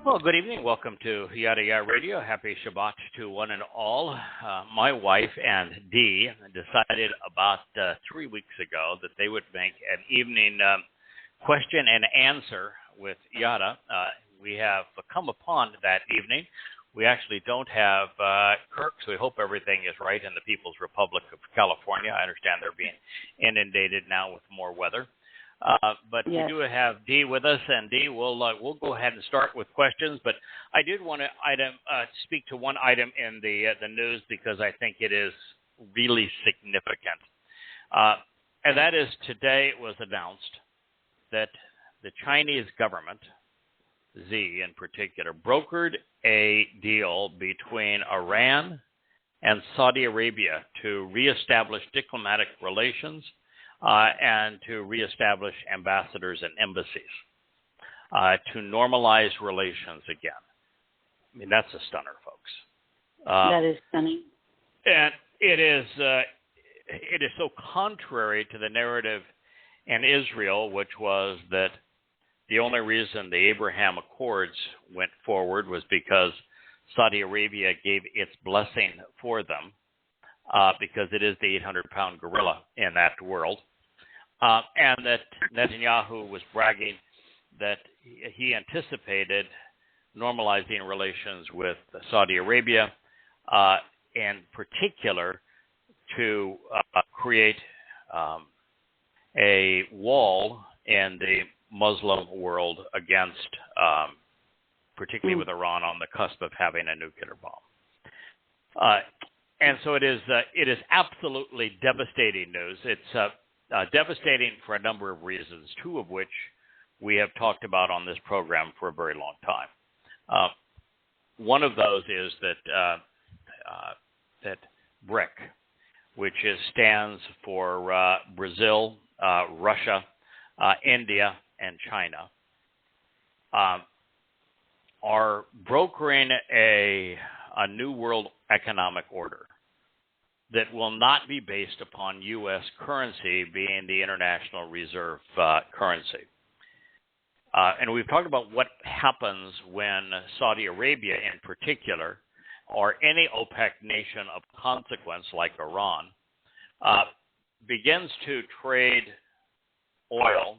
Well, good evening. Welcome to Yada Yahowah Radio. Happy Shabat to one and all. My wife and Dee decided about 3 weeks ago that they would make an evening question and answer with Yada. We have come upon that evening. We actually don't have Kirk, so we hope everything is right in the People's Republic of California. I understand they're being inundated now with more weather. But yes, we do have Dee with us, and Dee, we'll go ahead and start with questions. But I did want to speak to one item in the news because I think it is really significant, and that is today it was announced that the Chinese government, Xi in particular, brokered a deal between Iran and Saudi Arabia to reestablish diplomatic relations. And to reestablish ambassadors and embassies, to normalize relations again. I mean, that's a stunner, folks. That is stunning. And it is so contrary to the narrative in Israel, which was that the only reason the Abraham Accords went forward was because Saudi Arabia gave its blessing for them, because it is the 800-pound gorilla in that world. And that Netanyahu was bragging that he anticipated normalizing relations with Saudi Arabia, in particular to create a wall in the Muslim world against, particularly with Iran on the cusp of having a nuclear bomb. And so it is absolutely devastating news. It's devastating for a number of reasons, two of which we have talked about on this program for a very long time. One of those is that BRIC, which stands for Brazil, Russia, India, and China, are brokering a new world economic order that will not be based upon U.S. currency being the international reserve currency. And we've talked about what happens when Saudi Arabia in particular, or any OPEC nation of consequence like Iran, begins to trade oil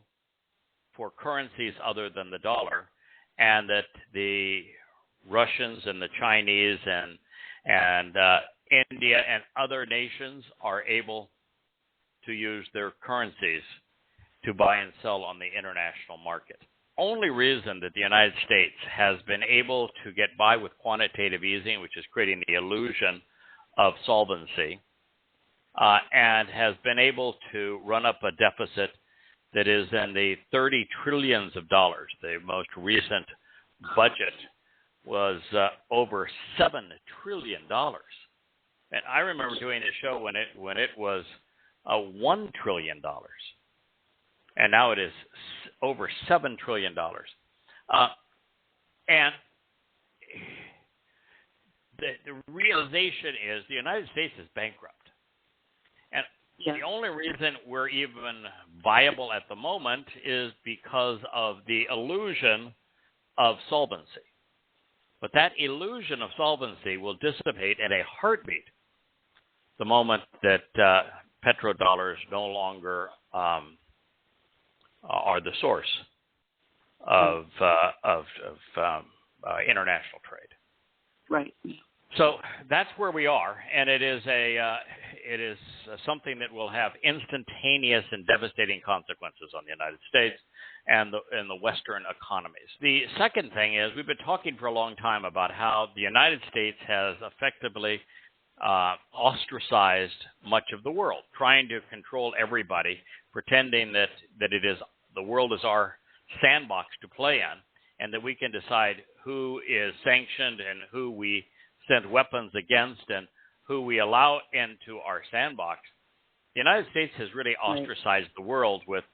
for currencies other than the dollar, and that the Russians and the Chinese and India and other nations are able to use their currencies to buy and sell on the international market. Only reason that the United States has been able to get by with quantitative easing, which is creating the illusion of solvency, and has been able to run up a deficit that is in the 30 trillions of dollars. The most recent budget was over $7 trillion. And I remember doing a show when it was $1 trillion, and now it is over $7 trillion. And the realization is the United States is bankrupt. And the only reason we're even viable at the moment is because of the illusion of solvency. But that illusion of solvency will dissipate at a heartbeat the moment that petrodollars no longer are the source of international trade. Right. So that's where we are, and it is something that will have instantaneous and devastating consequences on the United States and the Western economies. The second thing is we've been talking for a long time about how the United States has effectively ostracized much of the world, trying to control everybody, pretending that the world is our sandbox to play in, and that we can decide who is sanctioned and who we send weapons against and who we allow into our sandbox. The United States has really ostracized the world with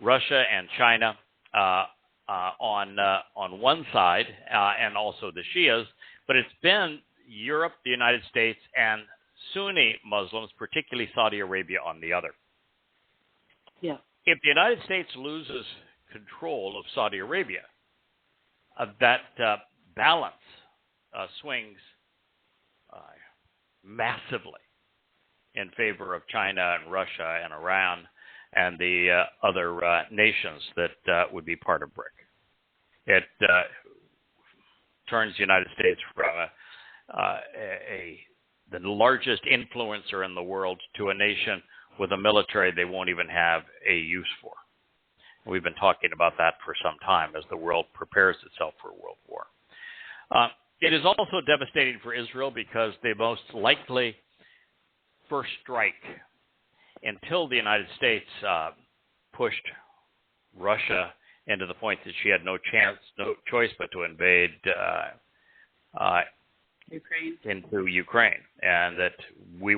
Russia and China on one side, and also the Shias, but it's been Europe, the United States, and Sunni Muslims, particularly Saudi Arabia, on the other. Yeah. If the United States loses control of Saudi Arabia, that balance swings massively in favor of China and Russia and Iran and the other nations that would be part of BRIC. It turns the United States from the largest influencer in the world to a nation with a military they won't even have a use for. We've been talking about that for some time as the world prepares itself for a world war. It is also devastating for Israel because the most likely first strike until the United States pushed Russia into the point that she had no choice but to invade Ukraine. into Ukraine, and that we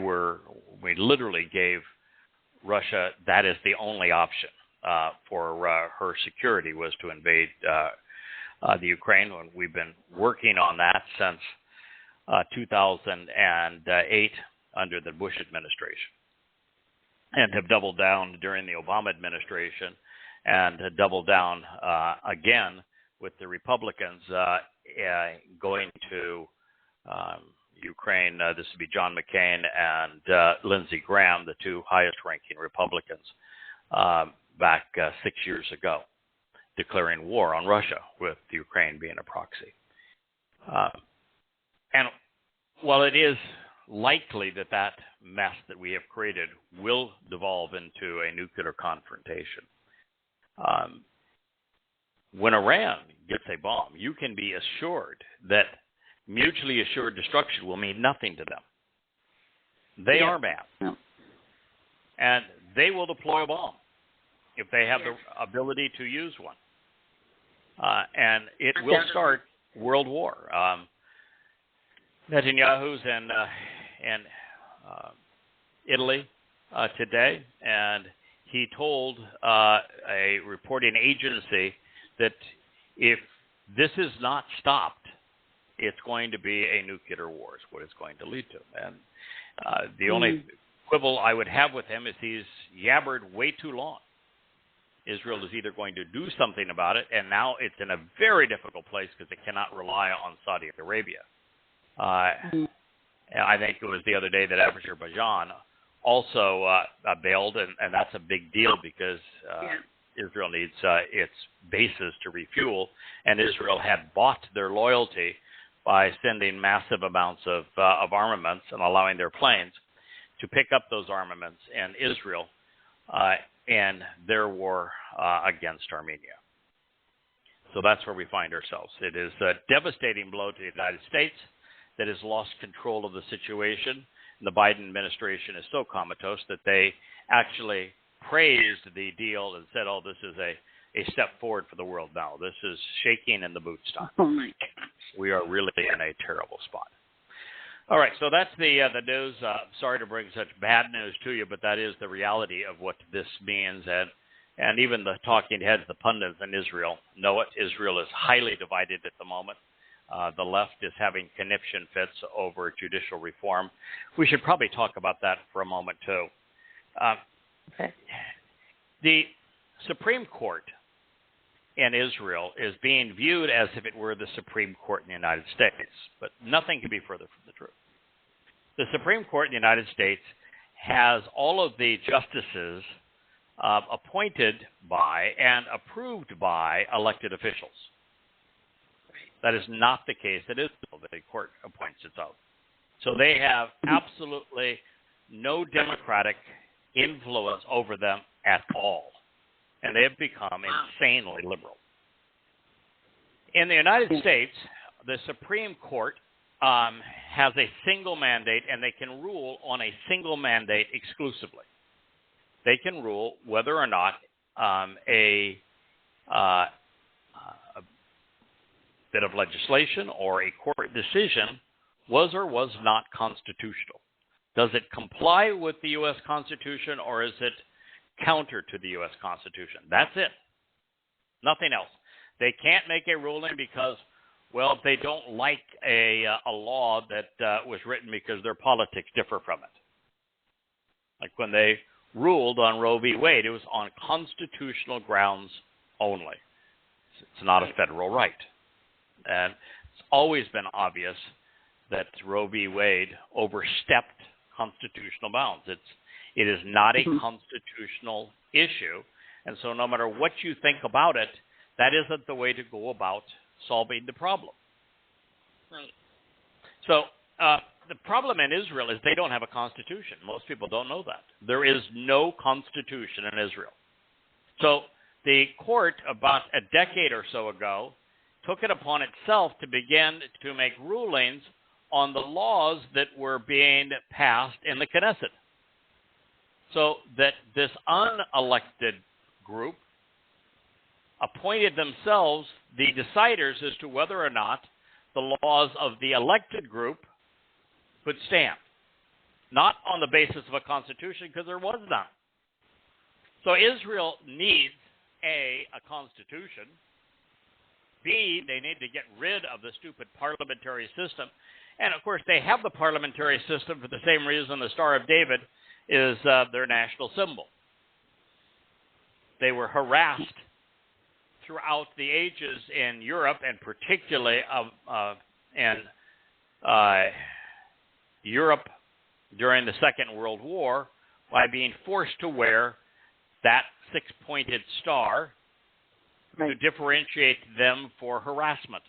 literally gave Russia that is the only option for her security was to invade the Ukraine. And we've been working on that since 2008 under the Bush administration, and have doubled down during the Obama administration, and doubled down again with the Republicans going to Ukraine. This would be John McCain and Lindsey Graham, the two highest-ranking Republicans, back 6 years ago, declaring war on Russia, with Ukraine being a proxy. And while it is likely that mess that we have created will devolve into a nuclear confrontation, when Iran gets a bomb, you can be assured that mutually assured destruction will mean nothing to them. They are mad. Yeah. And they will deploy a bomb if they have the ability to use one. And it will start world war. Netanyahu's in Italy today, and he told a reporting agency that if this is not stopped, it's going to be a nuclear war is what it's going to lead to. And the only quibble I would have with him is he's yabbered way too long. Israel is either going to do something about it, and now it's in a very difficult place because it cannot rely on Saudi Arabia. I think it was the other day that Azerbaijan also bailed, and that's a big deal because Israel needs its bases to refuel, and Israel had bought their loyalty by sending massive amounts of armaments and allowing their planes to pick up those armaments in Israel in their war against Armenia. So that's where we find ourselves. It is a devastating blow to the United States that has lost control of the situation. And the Biden administration is so comatose that they actually praised the deal and said, oh, this is a step forward for the world now. This is shaking in the boots time. Oh, my gosh. We are really in a terrible spot. All right, so that's the news. Sorry to bring such bad news to you, but that is the reality of what this means. And even the talking heads, the pundits in Israel, know it. Israel is highly divided at the moment. The left is having conniption fits over judicial reform. We should probably talk about that for a moment, too. Okay. The Supreme Court in Israel is being viewed as if it were the Supreme Court in the United States, but nothing can be further from the truth. The Supreme Court in the United States has all of the justices appointed by and approved by elected officials. That is not the case at Israel. The court appoints its own. So they have absolutely no democratic influence over them at all. And they have become insanely liberal. In the United States, the Supreme Court has a single mandate, and they can rule on a single mandate exclusively. They can rule whether or not a bit of legislation or a court decision was or was not constitutional. Does it comply with the U.S. Constitution, or is it counter to the U.S. Constitution? That's it. Nothing else. They can't make a ruling because, well, they don't like a law that was written because their politics differ from it. Like when they ruled on Roe v. Wade, it was on constitutional grounds only. It's not a federal right. And always been obvious that Roe v. Wade overstepped constitutional bounds. It is not a constitutional issue, and so no matter what you think about it, that isn't the way to go about solving the problem. Right. So the problem in Israel is they don't have a constitution. Most people don't know that. There is no constitution in Israel. So the court, about a decade or so ago, took it upon itself to begin to make rulings on the laws that were being passed in the Knesset. So that this unelected group appointed themselves the deciders as to whether or not the laws of the elected group could stand. Not on the basis of a constitution, because there was none. So Israel needs, A, a constitution. B, they need to get rid of the stupid parliamentary system. And, of course, they have the parliamentary system for the same reason the Star of David is their national symbol. They were harassed throughout the ages in Europe, and particularly in Europe during the Second World War, by being forced to wear that six-pointed star to differentiate them for harassment.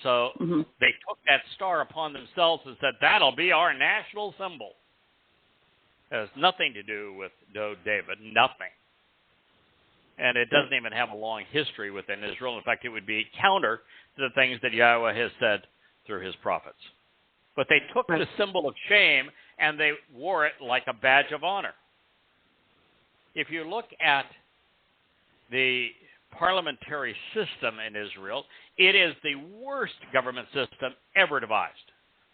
So they took that star upon themselves and said, that'll be our national symbol. It has nothing to do with David, nothing. And it doesn't even have a long history within Israel. In fact, it would be counter to the things that Yahweh has said through his prophets. But they took the symbol of shame and they wore it like a badge of honor. If you look at the parliamentary system in Israel, it is the worst government system ever devised.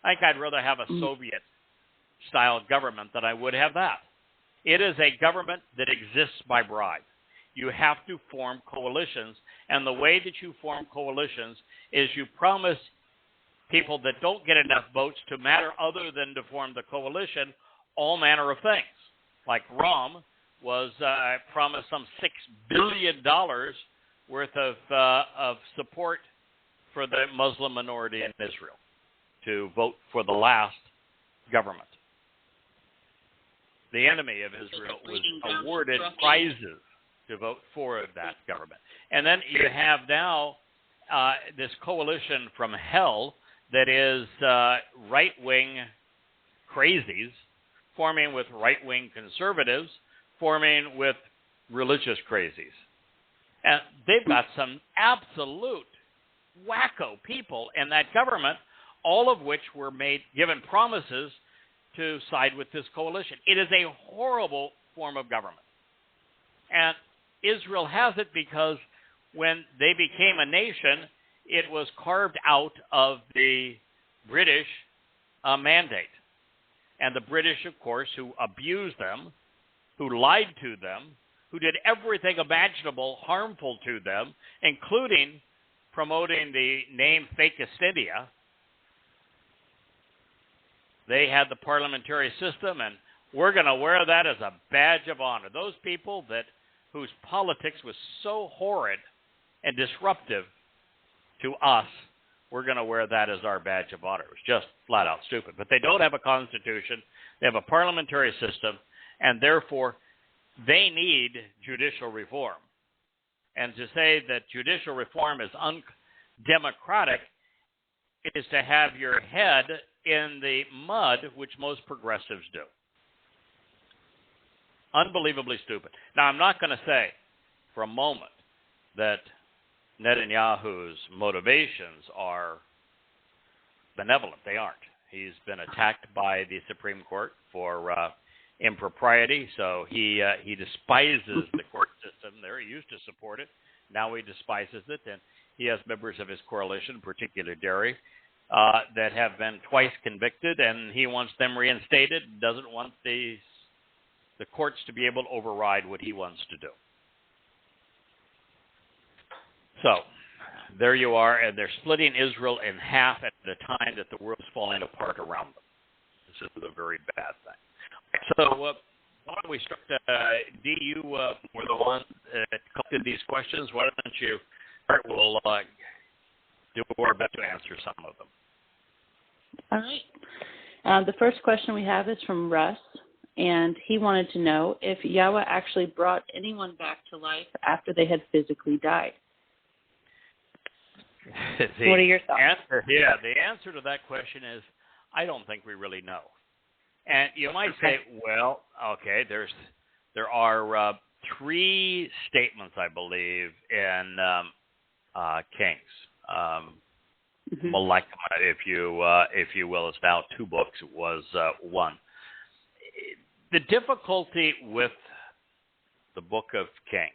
I think I'd rather have a Soviet-style government than I would have that. It is a government that exists by bribe. You have to form coalitions, and the way that you form coalitions is you promise people that don't get enough votes to matter other than to form the coalition all manner of things. Like Ram was promised some $6 billion worth of support for the Muslim minority in Israel to vote for the last government. The enemy of Israel was awarded prizes to vote for that government. And then you have now this coalition from hell that is right-wing crazies forming with right-wing conservatives, forming with religious crazies. And they've got some absolute wacko people in that government, all of which were given promises to side with this coalition. It is a horrible form of government. And Israel has it because when they became a nation, it was carved out of the British mandate. And the British, of course, who abused them, who lied to them, who did everything imaginable harmful to them, including promoting the name Fake Estydia. They had the parliamentary system, and we're going to wear that as a badge of honor. Those people whose politics was so horrid and disruptive to us, we're going to wear that as our badge of honor. It was just flat out stupid. But they don't have a constitution. They have a parliamentary system, and therefore they need judicial reform. And to say that judicial reform is undemocratic is to have your head in the mud, which most progressives do. Unbelievably stupid. Now, I'm not going to say for a moment that Netanyahu's motivations are benevolent. They aren't. He's been attacked by the Supreme Court for impropriety, so he despises the court system there. He used to support it. Now he despises it, and he has members of his coalition, in particular Derry, that have been twice convicted, and he wants them reinstated, doesn't want the courts to be able to override what he wants to do. So, there you are, and they're splitting Israel in half at a time that the world is falling apart around them. This is a very bad thing. So, why don't we start? Dee, you were the one that collected these questions. Why don't you start? We'll do our best to answer some of them. All right. The first question we have is from Russ, and he wanted to know if Yahweh actually brought anyone back to life after they had physically died. What are your thoughts? The answer to that question is I don't think we really know. And you might say, well, okay, there are 3 statements, I believe, in Kings. Malek, if you will, it's now 2 books. It was 1. The difficulty with the book of Kings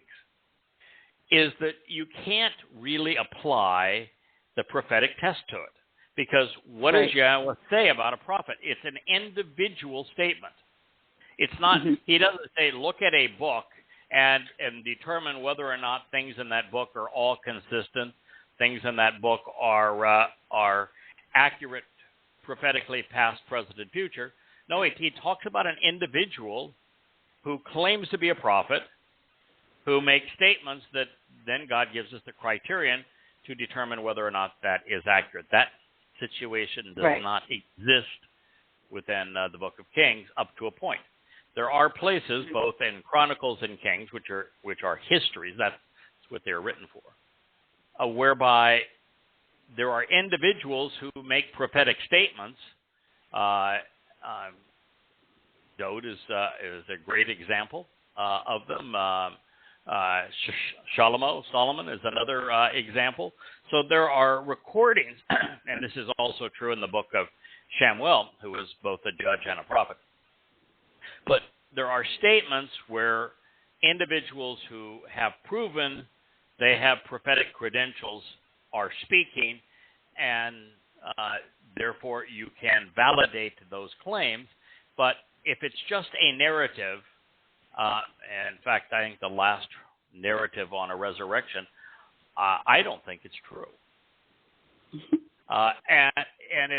is that you can't really apply the prophetic test to it. Because what does Yahweh say about a prophet? It's an individual statement. It's not, he doesn't say, look at a book and determine whether or not things in that book are all consistent, things in that book are accurate prophetically, past, present, and future. No, he talks about an individual who claims to be a prophet, who makes statements that then God gives us the criterion to determine whether or not that is accurate. That situation does not exist within the book of Kings up to a point. There are places, both in Chronicles and Kings, which are histories, that's what they're written for, whereby there are individuals who make prophetic statements. Dode is a great example of them. Solomon is another example. So there are recordings, and this is also true in the book of Shamuel, who was both a judge and a prophet. But there are statements where individuals who have proven they have prophetic credentials are speaking, and therefore you can validate those claims. But if it's just a narrative, and in fact, I think the last narrative on a resurrection, I don't think it's true. And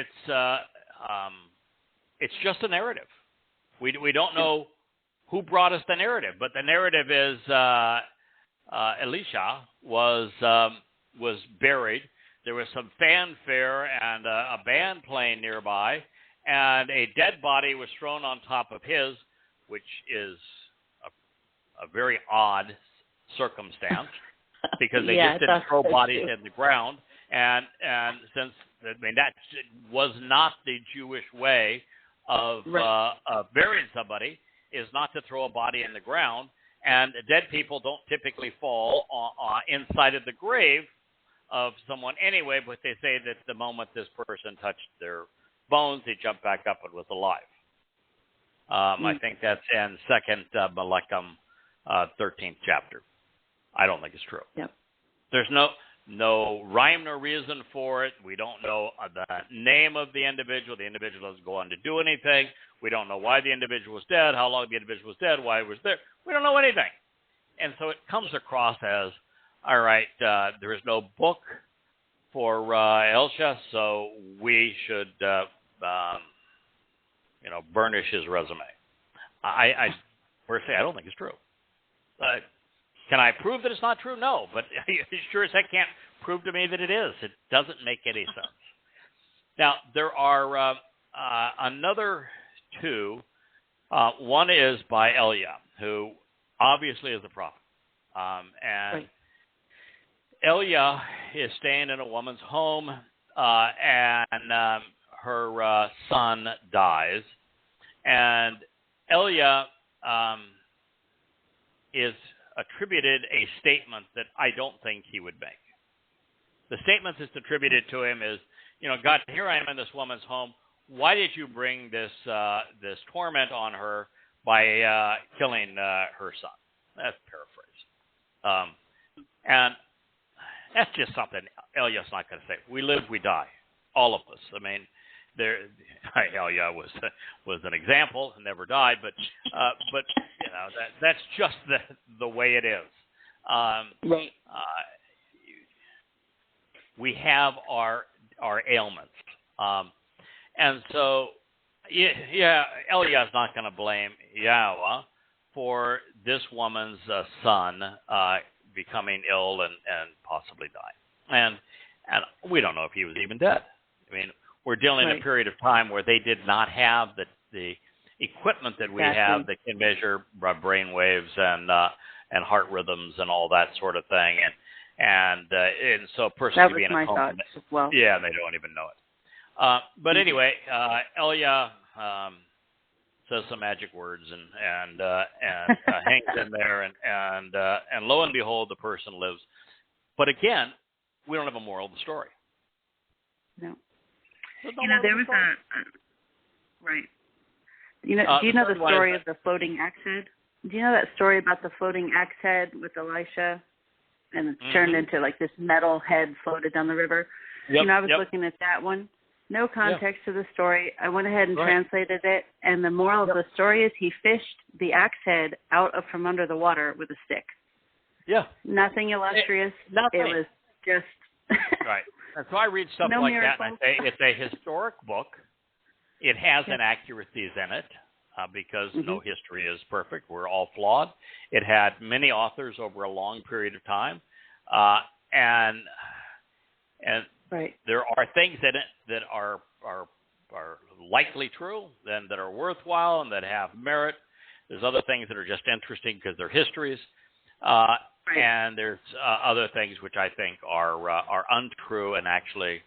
it's just a narrative. We don't know who brought us the narrative, but the narrative is Elisha was buried. There was some fanfare and a band playing nearby, and a dead body was thrown on top of his, which is a very odd circumstance because they just didn't throw bodies in the ground, and since that was not the Jewish way of burying somebody, is not to throw a body in the ground, and dead people don't typically fall inside of the grave of someone anyway, but they say that the moment this person touched their bones, he jumped back up and was alive. I think that's in 2 Malachim, 13th chapter. I don't think it's true. Yep. There's no rhyme nor reason for it. We don't know the name of the individual. The individual doesn't go on to do anything. We don't know why the individual was dead, how long the individual was dead, why he was there. We don't know anything. And so it comes across as, all right, there is no book for Elisha, so we should, burnish his resume. I personally, I don't think it's true. Can I prove that it's not true? No, but sure as heck can't prove to me that it is. It doesn't make any sense. Now, there are another 2. One is by Elia, who obviously is a prophet. And Elia is staying in a woman's home, and her son dies. And Elia is attributed a statement that I don't think he would make. The statement that's attributed to him is, God, here I am in this woman's home. Why did you bring this torment on her by killing her son? That's paraphrase. And that's just something Eliah's not going to say. We live, we die, all of us. I mean, Eliah was an example, never died, but that's just the way it is. We have our ailments, and so Eliah's not going to blame Yahweh for this woman's son becoming ill and possibly dying. And And we don't know if he was even dead. I mean, we're dealing in a period of time where they did not have the equipment that we have that can measure brain waves and heart rhythms and all that sort of thing. And so a person that could be in was a my coma. thoughts as well. Yeah, and they don't even know it. But anyway, Elia says some magic words and hangs in there, and lo and behold, the person lives. But again, we don't have a moral of the story. No. There was right. Do you know the story of the floating axe head? Do you know that story about the floating axe head with Elisha, and it's turned into like this metal head floated down the river? Yep, I was looking at that one. No context to the story. I went ahead and translated it, and the moral of the story is he fished the axe head out from under the water with a stick. Yeah. Nothing illustrious. Nothing. It was just... Right. And so I read stuff like that, and I say it's a historic book. It has inaccuracies in it because no history is perfect. We're all flawed. It had many authors over a long period of time, and there are things in it that are likely true, and that are worthwhile, and that have merit. There's other things that are just interesting because they're histories. And there's other things which I think are untrue and actually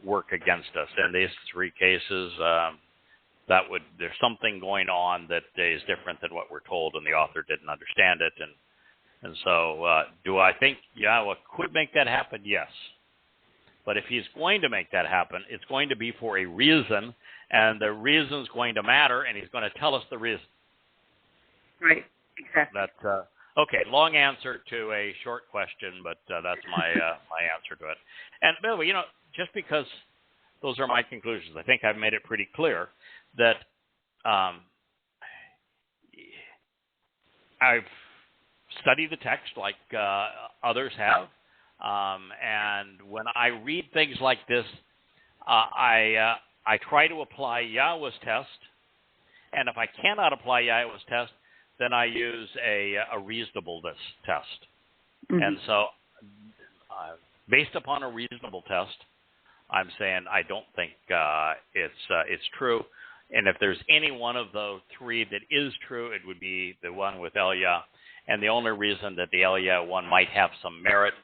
work against us. In these three cases, there's something going on that is different than what we're told, and the author didn't understand it. And so, do I think Yahweh could make that happen? Yes. But if he's going to make that happen, it's going to be for a reason, and the reason's going to matter, and he's going to tell us the reason. Right. Exactly. That's okay. Long answer to a short question, but that's my answer to it. And by the way, just because those are my conclusions, I think I've made it pretty clear that I've studied the text like others have, and when I read things like this, I try to apply Yahweh's test, and if I cannot apply Yahweh's test, then I use a reasonableness test. And so, based upon a reasonable test, I'm saying I don't think it's true. And if there's any one of the three that is true, it would be the one with Elia. And the only reason that the Elia one might have some merit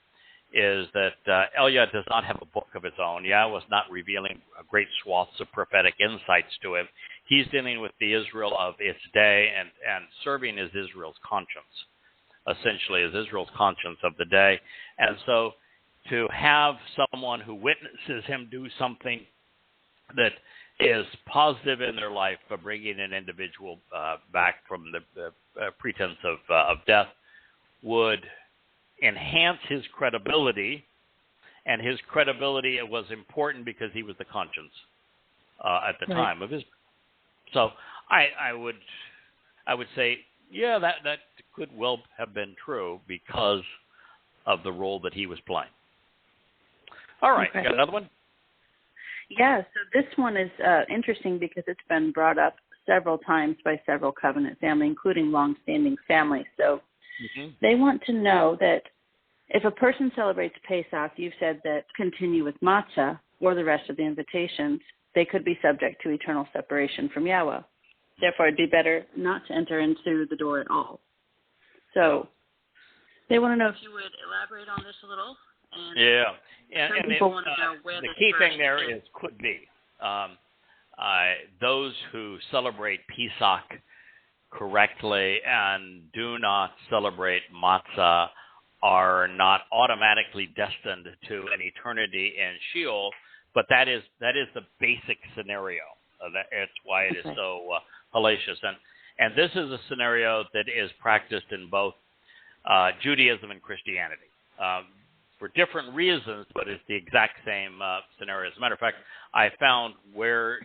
is that Elia does not have a book of his own. Yahweh was not revealing great swaths of prophetic insights to him. He's dealing with the Israel of its day and serving as Israel's conscience, essentially as Israel's conscience of the day. And so to have someone who witnesses him do something that is positive in their life for bringing an individual back from the pretense of death would enhance his credibility, and his credibility was important because he was the conscience at the time of Israel. So I would say, that could well have been true because of the role that he was playing. All right, got another one? Yeah, so this one is interesting because it's been brought up several times by several covenant family, including long-standing families. So they want to know that if a person celebrates Pesach, you've said that continue with matzah or the rest of the invitations, they could be subject to eternal separation from Yahweh. Therefore, it'd be better not to enter into the door at all. So they want to know if you would elaborate on this a little. And people want to know where the key thing there is could be. Those who celebrate Pesach correctly and do not celebrate matzah are not automatically destined to an eternity in Sheol, but that is the basic scenario. That's why it is so hellacious. And this is a scenario that is practiced in both Judaism and Christianity. For different reasons, but it's the exact same scenario. As a matter of fact, I found where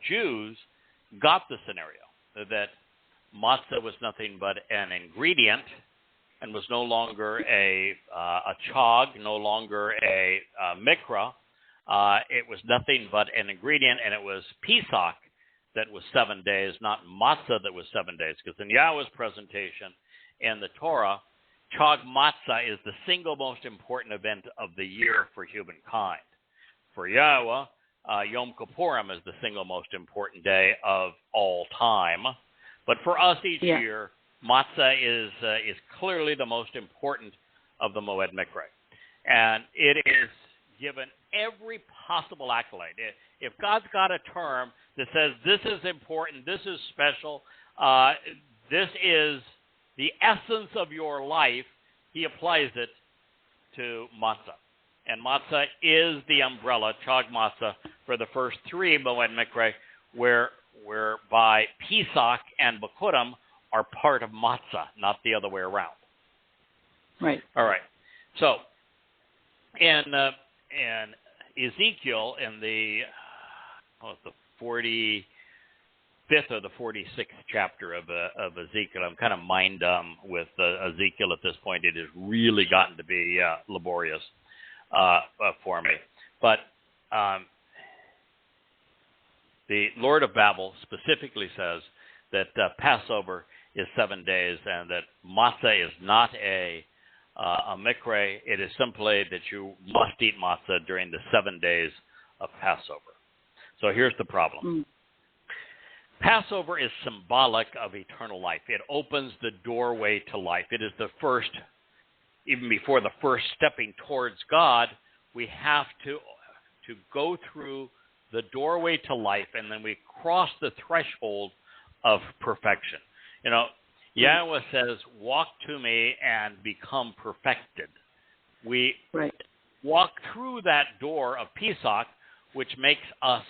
Jews got the scenario that matzah was nothing but an ingredient and was no longer a chog, no longer a mikra. It was nothing but an ingredient, and it was Pesach that was 7 days, not matzah that was 7 days. Because in Yahweh's presentation in the Torah, Chag Matzah is the single most important event of the year for humankind. For Yahweh, Yom Kippurim is the single most important day of all time. But for us each year, Matzah is clearly the most important of the Moed Mikra. And it is given every possible accolade. If God's got a term that says this is important, this is special, this is the essence of your life, he applies it to matzah. And matzah is the umbrella, Chag Matzah, for the first three Moed Mikra, whereby Pesach and Bikurim are part of matzah, not the other way around. Right. All right. So, in Ezekiel, in the 45th or the 46th chapter of Ezekiel, I'm kind of mind dumb with Ezekiel at this point. It has really gotten to be laborious for me. But the Lord of Babel specifically says that Passover is 7 days, and that matzah is not a mikra. It is simply that you must eat matzah during the 7 days of Passover. So here's the problem. Passover is symbolic of eternal life. It opens the doorway to life. It is the first, even before the first stepping towards God, we have to go through the doorway to life, and then we cross the threshold of perfection. You know, Yahweh says, walk to me and become perfected. We walk through that door of Pesach, which makes us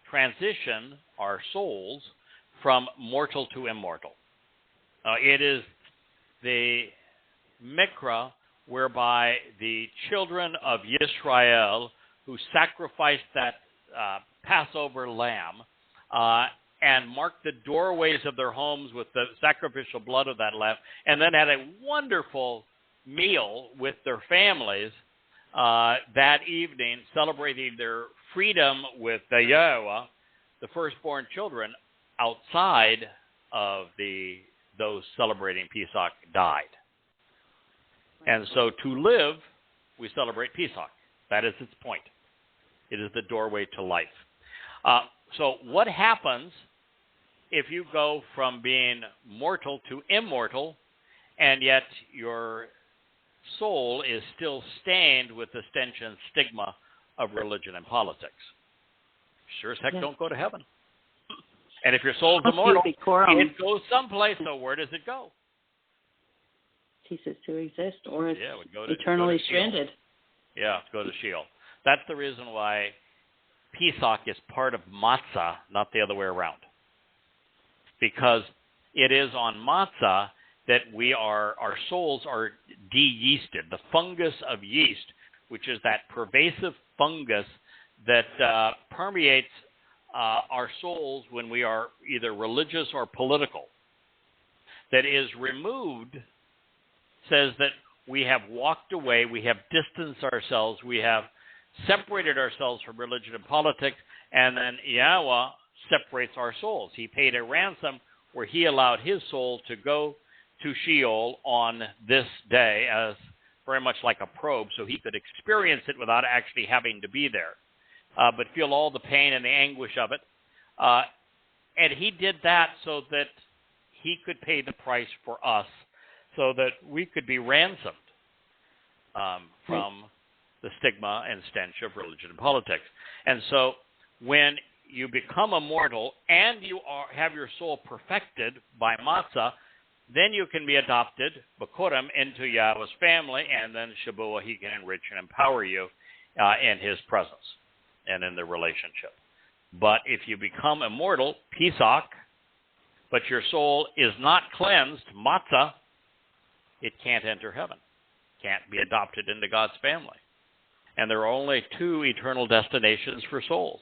transition our souls from mortal to immortal. It is the mikra whereby the children of Yisrael who sacrificed that Passover lamb and marked the doorways of their homes with the sacrificial blood of that lamb, and then had a wonderful meal with their families that evening, celebrating their freedom with Yahowah, the firstborn children outside of those celebrating Pesach died. And so to live, we celebrate Pesach. That is its point. It is the doorway to life. So what happens if you go from being mortal to immortal, and yet your soul is still stained with the stench and stigma of religion and politics? Sure as heck don't go to heaven. And if your soul's immortal, it goes someplace. So where does it go? Ceases to exist, or it's eternally stranded. Yeah, go to Sheol. That's the reason why Pesach is part of matzah, not the other way around. Because it is on matzah that our souls are de-yeasted. The fungus of yeast, which is that pervasive fungus that permeates our souls when we are either religious or political, that is removed, says that we have walked away, we have distanced ourselves, we have separated ourselves from religion and politics, and then Yahweh separates our souls. He paid a ransom where he allowed his soul to go to Sheol on this day as very much like a probe, so he could experience it without actually having to be there, but feel all the pain and the anguish of it. And he did that so that he could pay the price for us, so that we could be ransomed from the stigma and stench of religion and politics. And so when you become immortal and you have your soul perfected by matzah, then you can be adopted, Bikurim, into Yahweh's family, and then Shabuah, he can enrich and empower you in his presence and in the relationship. But if you become immortal, Pesach, but your soul is not cleansed, matzah, it can't enter heaven, can't be adopted into God's family. And there are only two eternal destinations for souls,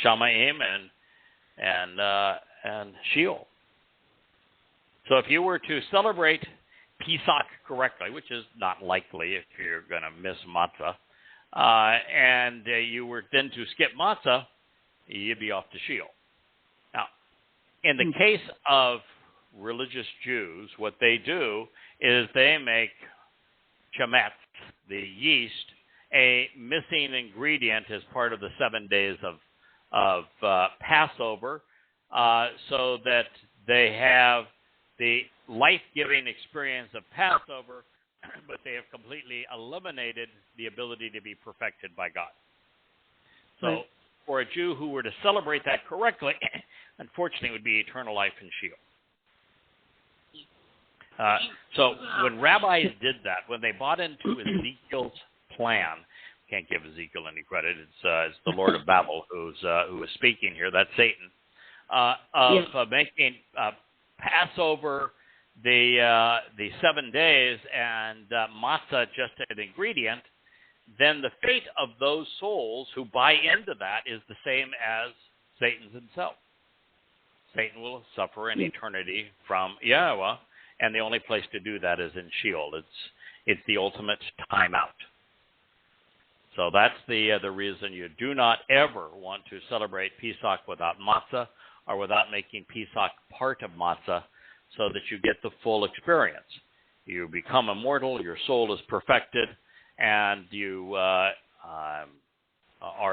Shamayim and Sheol. So if you were to celebrate Pesach correctly, which is not likely if you're going to miss matzah, and you were then to skip matzah, you'd be off to Sheol. Now, in the case of religious Jews, what they do is they make chametz, the yeast, a missing ingredient as part of the 7 days of Passover, so that they have the life-giving experience of Passover, but they have completely eliminated the ability to be perfected by God. So right. For a Jew who were to celebrate that correctly, unfortunately, it would be eternal life in Sheol. So when rabbis did that, when they bought into Ezekiel's plan, can't give Ezekiel any credit. It's the Lord of Babel who is speaking here. That's Satan. Making Passover the 7 days and matzah just an ingredient, then the fate of those souls who buy into that is the same as Satan's himself. Satan will suffer in eternity from Yahowah, and the only place to do that is in Sheol. It's the ultimate timeout. So that's the reason you do not ever want to celebrate Pesach without matzah or without making Pesach part of matzah, so that you get the full experience. You become immortal, your soul is perfected, and you are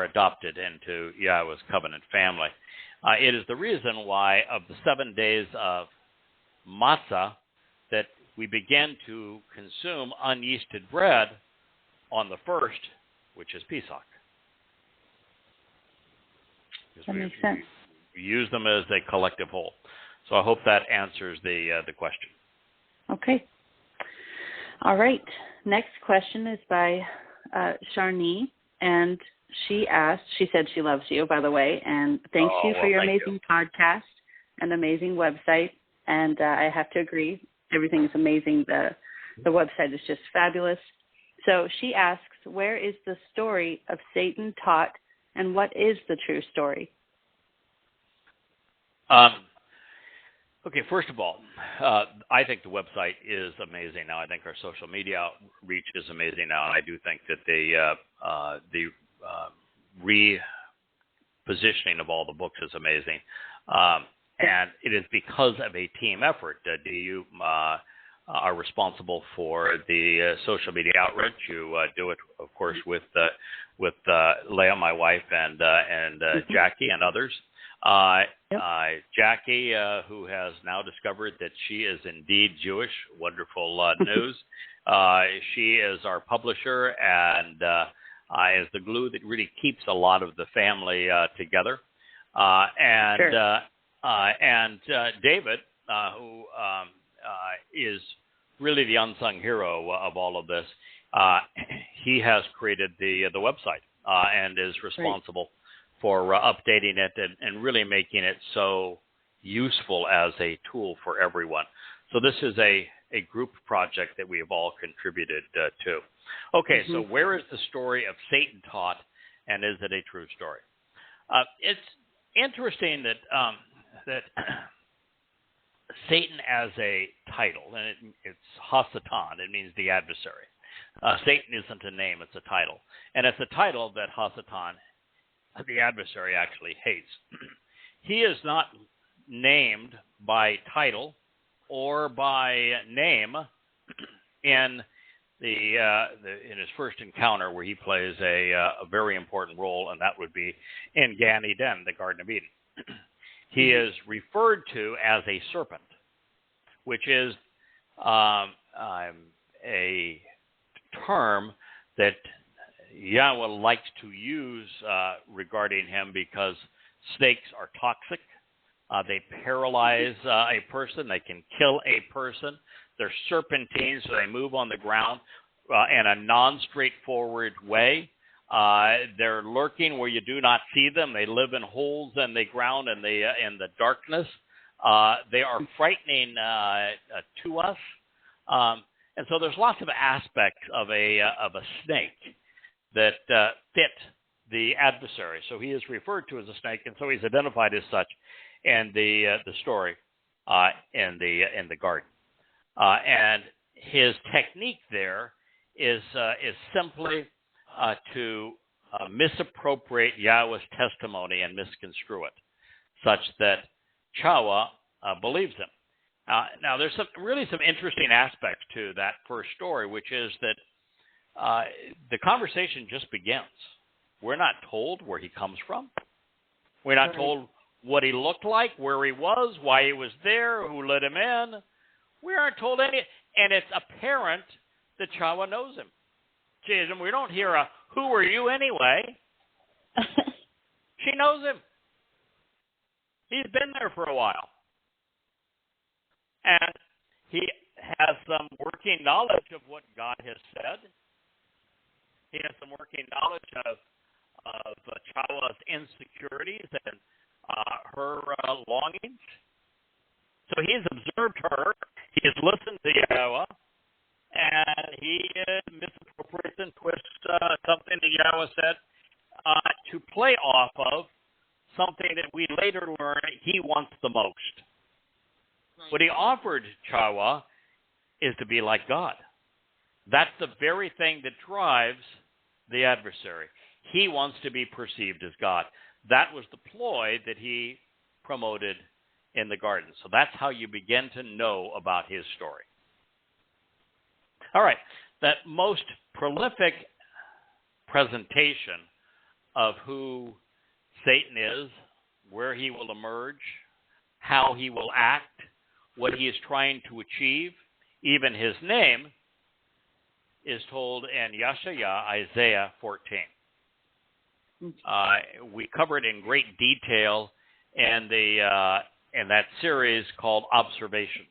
adopted into Yahweh's covenant family. It is the reason why of the 7 days of matzah that we begin to consume unyeasted bread on the first, which is Pesach. That makes sense. We use them as a collective whole. So I hope that answers the question. Okay. All right. Next question is by Sharni, and she said she loves you, by the way, and thanks you for your amazing podcast and amazing website. And I have to agree, everything is amazing. The website is just fabulous. So she asks, where is the story of Satan taught, and what is the true story? Okay, first of all, I think the website is amazing now. I think our social media outreach is amazing now, and I do think that the repositioning of all the books is amazing. And it is because of a team effort. You are responsible for the social media outreach. You do it, of course, with Leah, my wife, and Jackie and others. Jackie, who has now discovered that she is indeed Jewish, wonderful news. She is our publisher and is the glue that really keeps a lot of the family together. And David, who is really the unsung hero of all of this, he has created the website and is responsible for updating it and really making it so useful as a tool for everyone. So this is a group project that we have all contributed to. Okay, so where is the story of Satan taught, and is it a true story? It's interesting that Satan as a title, and it's Hasatan, it means the adversary. Satan isn't a name, it's a title. And it's a title that Hasatan, the adversary, actually hates. He is not named by title or by name in in his first encounter, where he plays a very important role, and that would be in Gan Eden, the Garden of Eden. He is referred to as a serpent, which is a term that Yahweh likes to use regarding him, because snakes are toxic. They paralyze a person. They can kill a person. They're serpentine, so they move on the ground in a non-straightforward way. They're lurking where you do not see them. They live in holes in the ground in the darkness. They are frightening to us. And so there's lots of aspects of a snake that fit the adversary. So he is referred to as a snake, and so he's identified as such in the story in the garden. And his technique there is simply to misappropriate Yahweh's testimony and misconstrue it, such that Chawa believes him. Now, there's some interesting aspects to that first story, which is that the conversation just begins. We're not told where he comes from. We're not told what he looked like, where he was, why he was there, who let him in. We aren't told any, and it's apparent that Towrah knows him. And we don't hear a, who are you anyway? She knows him. He's been there for a while. And he has some working knowledge of what God has said. He has some working knowledge of Towrah's insecurities and her longings. So he's observed her. He has listened to Yahowah. And he misappropriates and twists something that Yahowah said to play off of something that we later learn he wants the most. Right. What he offered Towrah is to be like God. That's the very thing that drives the adversary. He wants to be perceived as God. That was the ploy that he promoted in the garden. So that's how you begin to know about his story. All right, that most prolific presentation of who Satan is, where he will emerge, how he will act, what he is trying to achieve, even his name, is told in Isaiah 14. We covered in great detail in that series called Observations.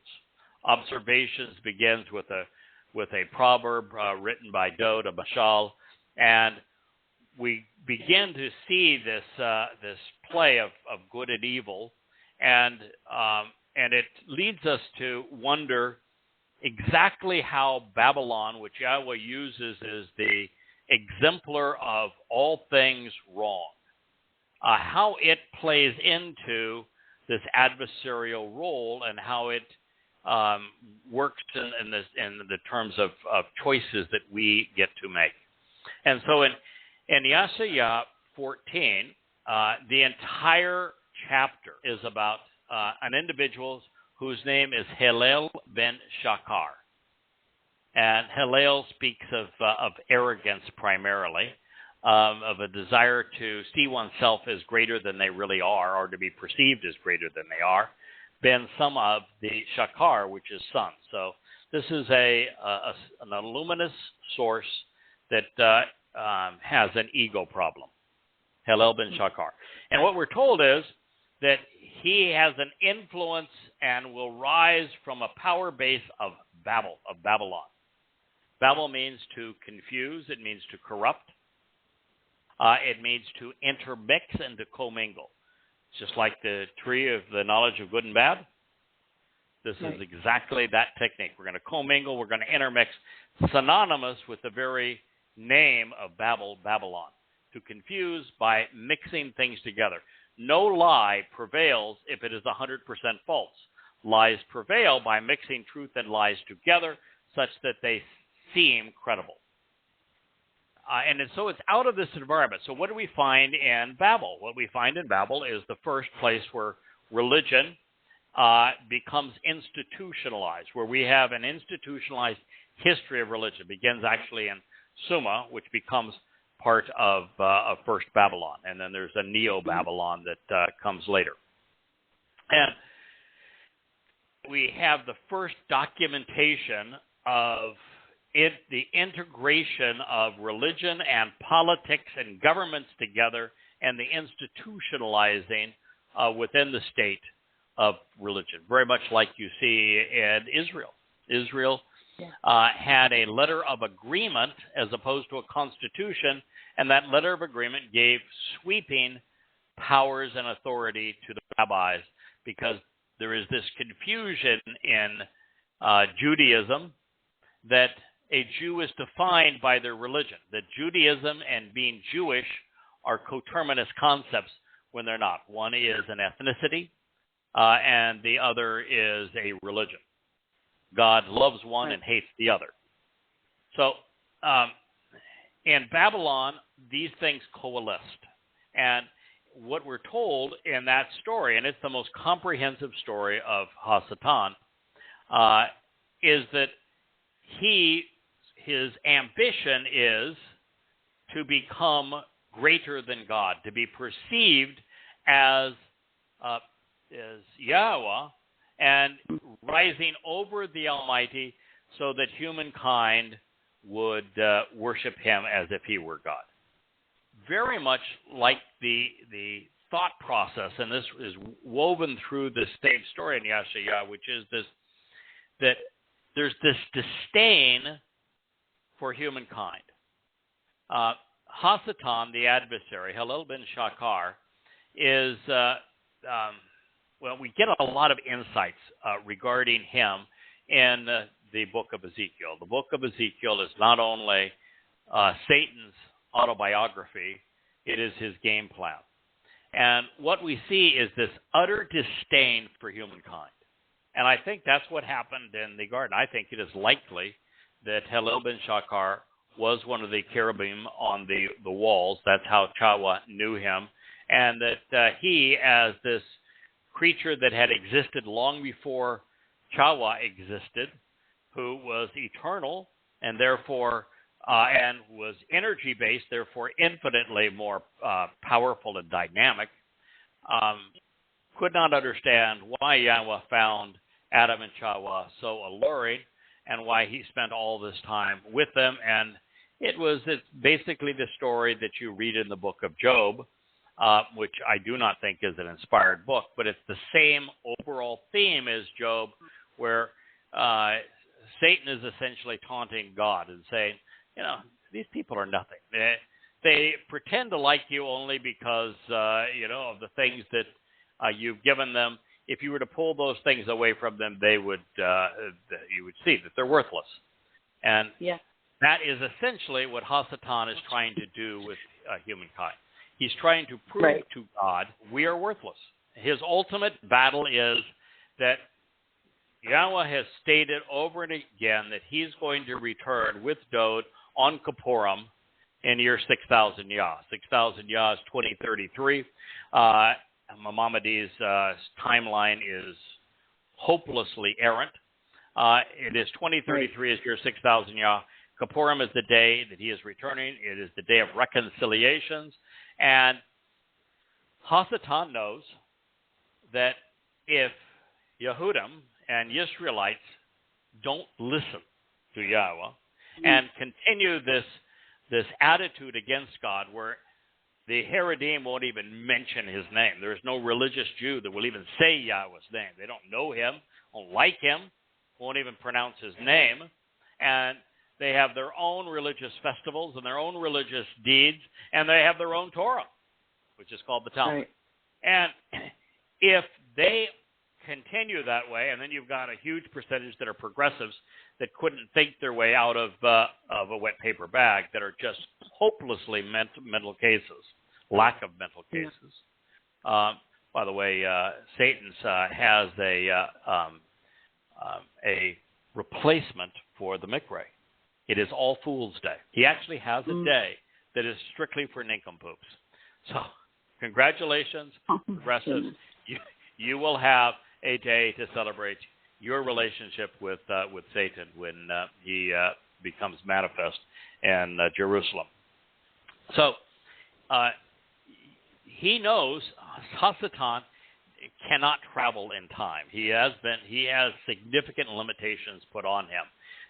Observations begins with a proverb written by Dode, a mashal, and we begin to see this play of good and evil, and it leads us to wonder exactly how Babylon, which Yahowah uses as the exemplar of all things wrong, how it plays into this adversarial role and how it works in the terms of choices that we get to make. And so in Isaiah 14, the entire chapter is about an individual whose name is Hillel ben Shachar. And Hillel speaks of arrogance primarily, of a desire to see oneself as greater than they really are, or to be perceived as greater than they are. Ben some of the Shachar, which is sun. So this is an luminous source that has an ego problem, Hillel ben Shachar. And what we're told is that he has an influence and will rise from a power base of Babylon. Babel means to confuse. It means to corrupt. It means to intermix and to commingle. Just like the tree of the knowledge of good and bad. This is exactly that technique. We're going to commingle. We're going to intermix, synonymous with the very name of Babylon. To confuse by mixing things together. No lie prevails if it is 100% false. Lies prevail by mixing truth and lies together such that they seem credible. And so it's out of this environment. So what do we find in Babel? What we find in Babel is the first place where religion becomes institutionalized, where we have an institutionalized history of religion. It begins actually in Sumer, which becomes part of First Babylon. And then there's a Neo-Babylon that comes later. And we have the first documentation of the integration of religion and politics and governments together, and the institutionalizing within the state of religion, very much like you see in Israel. Israel had a letter of agreement as opposed to a constitution, and that letter of agreement gave sweeping powers and authority to the rabbis, because there is this confusion in Judaism that a Jew is defined by their religion, that Judaism and being Jewish are coterminous concepts when they're not. One is an ethnicity, and the other is a religion. God loves one and hates the other. So in Babylon, these things coalesced. And what we're told in that story, and it's the most comprehensive story of Hasatan, is that his ambition is to become greater than God, to be perceived as Yahweh and rising over the Almighty so that humankind would worship him as if he were God. Very much like the thought process, and this is woven through the same story in Yada Yahowah, which is this, that there's this disdain for humankind. Hasatan, the adversary, Hillel ben Shakar, is, we get a lot of insights regarding him in the book of Ezekiel. The book of Ezekiel is not only Satan's autobiography, it is his game plan. And what we see is this utter disdain for humankind. And I think that's what happened in the garden. I think it is likely that Hillel ben Shakar was one of the cherubim on the walls. That's how Towrah knew him. And that he, as this creature that had existed long before Towrah existed, who was eternal and therefore and was energy-based, therefore infinitely more powerful and dynamic, could not understand why Yahweh found Adam and Towrah so alluring and why he spent all this time with them. And it's basically the story that you read in the book of Job, which I do not think is an inspired book, but it's the same overall theme as Job, where Satan is essentially taunting God and saying, these people are nothing. They pretend to like you only because, of the things that you've given them. If you were to pull those things away from them, you would see that they're worthless. And that is essentially what Hasatan is trying to do with humankind. He's trying to prove to God we are worthless. His ultimate battle is that Yahweh has stated over and again that he's going to return with Dod on Kippurim in year 6,000 Yah. 6,000 Yah is 2033. Maimonides' timeline is hopelessly errant. It is 2033 is year 6,000 Yah. Kippurim is the day that he is returning. It is the day of reconciliations. And Hasatan knows that if Yehudim and Israelites don't listen to Yahweh and continue this attitude against God where the Haredim won't even mention his name. There's no religious Jew that will even say Yahweh's name. They don't know him, won't like him, won't even pronounce his name. And they have their own religious festivals and their own religious deeds, and they have their own Torah, which is called the Talmud. Right. And if they continue that way, and then you've got a huge percentage that are progressives that couldn't think their way out of a wet paper bag, that are just hopelessly mental cases, lack of mental cases. By the way, Satan's has a replacement for the Mikra. It is All Fool's Day. He actually has a day that is strictly for nincompoops. So, congratulations, progressives. You will have a day to celebrate your relationship with Satan when he becomes manifest in Jerusalem. So, he knows Hasatan cannot travel in time. He has significant limitations put on him.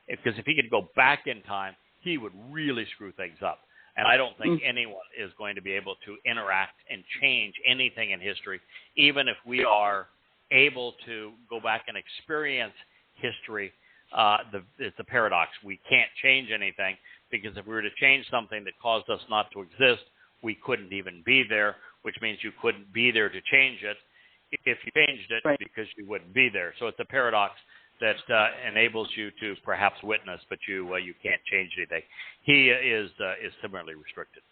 Because if he could go back in time, he would really screw things up. And I don't think anyone is going to be able to interact and change anything in history, even if we are able to go back and experience history. It's a paradox. We can't change anything, because if we were to change something that caused us not to exist, we couldn't even be there, which means you couldn't be there to change it if you changed it, because you wouldn't be there. So it's a paradox that enables you to perhaps witness, but you can't change anything. He is similarly restricted.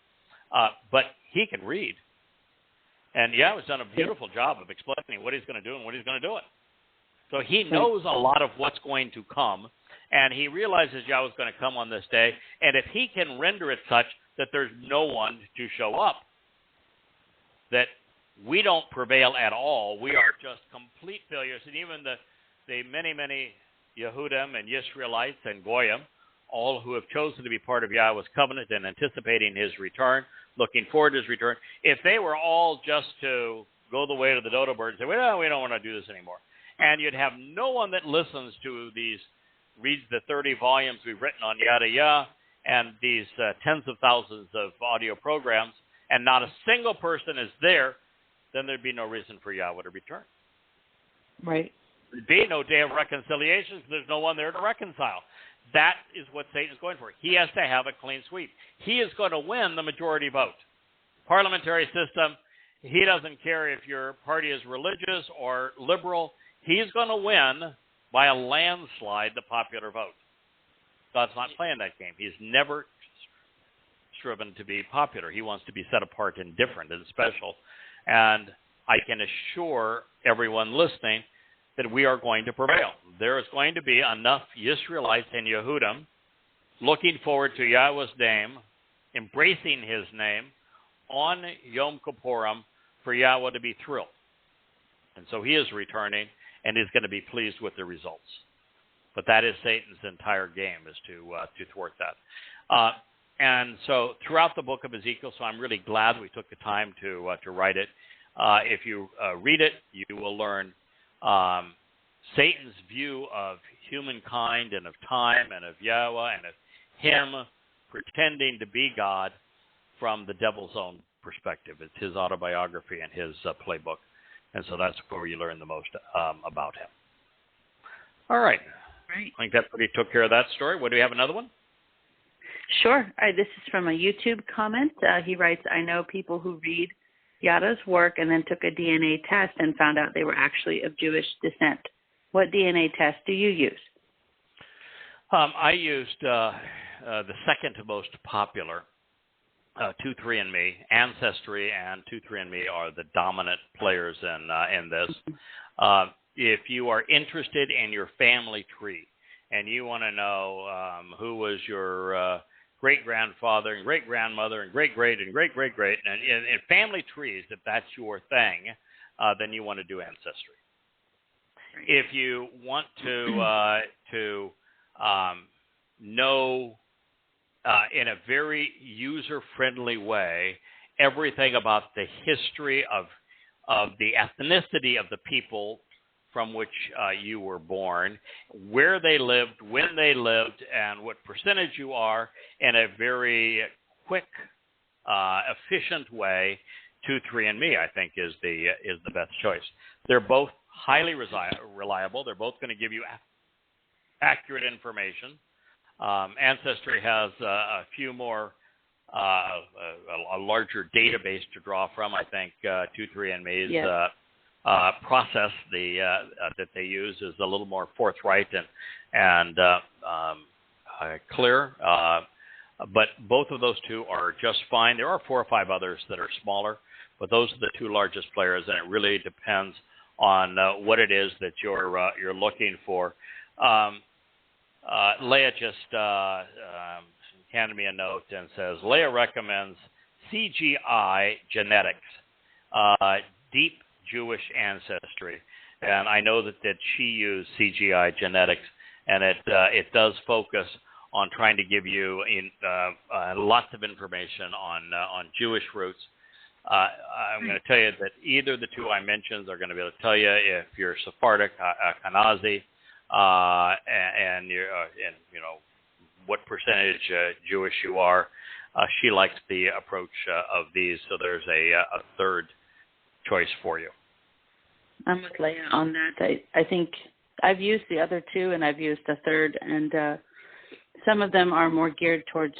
But he can read. And Yahweh's done a beautiful job of explaining what he's going to do and what he's going to do it. So he knows a lot of what's going to come, and he realizes Yahweh's going to come on this day. And if he can render it such that there's no one to show up, that we don't prevail at all, we are just complete failures. And even the many, many Yehudim and Yisraelites and Goyim, all who have chosen to be part of Yahweh's covenant and anticipating his return, looking forward to his return, if they were all just to go the way of the dodo bird and say, well, we don't want to do this anymore, and you'd have no one that listens to these, reads the 30 volumes we've written on Yada Yah and these tens of thousands of audio programs, and not a single person is there, then there'd be no reason for Yahweh to return. Right. There'd be no day of reconciliation because there's no one there to reconcile. That is what Satan's going for. He has to have a clean sweep. He is going to win the majority vote. Parliamentary system, he doesn't care if your party is religious or liberal. He's going to win by a landslide the popular vote. God's not playing that game. He's never striven to be popular. He wants to be set apart and different and special. And I can assure everyone listening that we are going to prevail. There is going to be enough Yisraelites and Yehudim looking forward to Yahweh's name, embracing his name on Yom Kippurim for Yahweh to be thrilled. And so he is returning and is going to be pleased with the results. But that is Satan's entire game, is to thwart that. And so throughout the book of Ezekiel, so I'm really glad we took the time to write it. If you read it, you will learn Satan's view of humankind and of time and of Yahweh and of him pretending to be God from the devil's own perspective. It's his autobiography and his playbook. And so that's where you learn the most about him. All right. Right. I think that pretty took care of that story. What, do we have another one? Sure. This is from a YouTube comment. He writes, I know people who read Yada's work and then took a DNA test and found out they were actually of Jewish descent. What DNA test do you use? I used the second most popular, 23andMe. Ancestry and 23andMe are the dominant players in this. If you are interested in your family tree and you want to know who was your great-grandfather and great-grandmother and great-great and great-great-great, and in family trees, if that's your thing, then you want to do Ancestry. If you want to know in a very user-friendly way everything about the history of the ethnicity of the people from which you were born, where they lived, when they lived, and what percentage you are in a very quick, efficient way, 23andMe, I think, is the best choice. They're both highly reliable. They're both going to give you accurate information. Ancestry has a few more, a larger database to draw from. I think 23andMe's process that they use is a little more forthright and clear. But both of those two are just fine. There are 4 or 5 others that are smaller, but those are the 2 largest players, and it really depends on what it is that you're looking for. Leah just handed me a note and says, Leah recommends CGI Genetics, Deep Jewish Ancestry. And I know that she used CGI Genetics, and it does focus on trying to give you lots of information on Jewish roots. I'm going to tell you that either the 2 I mentioned are going to be able to tell you if you're Sephardic, Ashkenazi, and what percentage Jewish you are. She likes the approach of these, so there's a third choice for you. I'm with Leah on that. I think I've used the other 2, and I've used the third, and some of them are more geared towards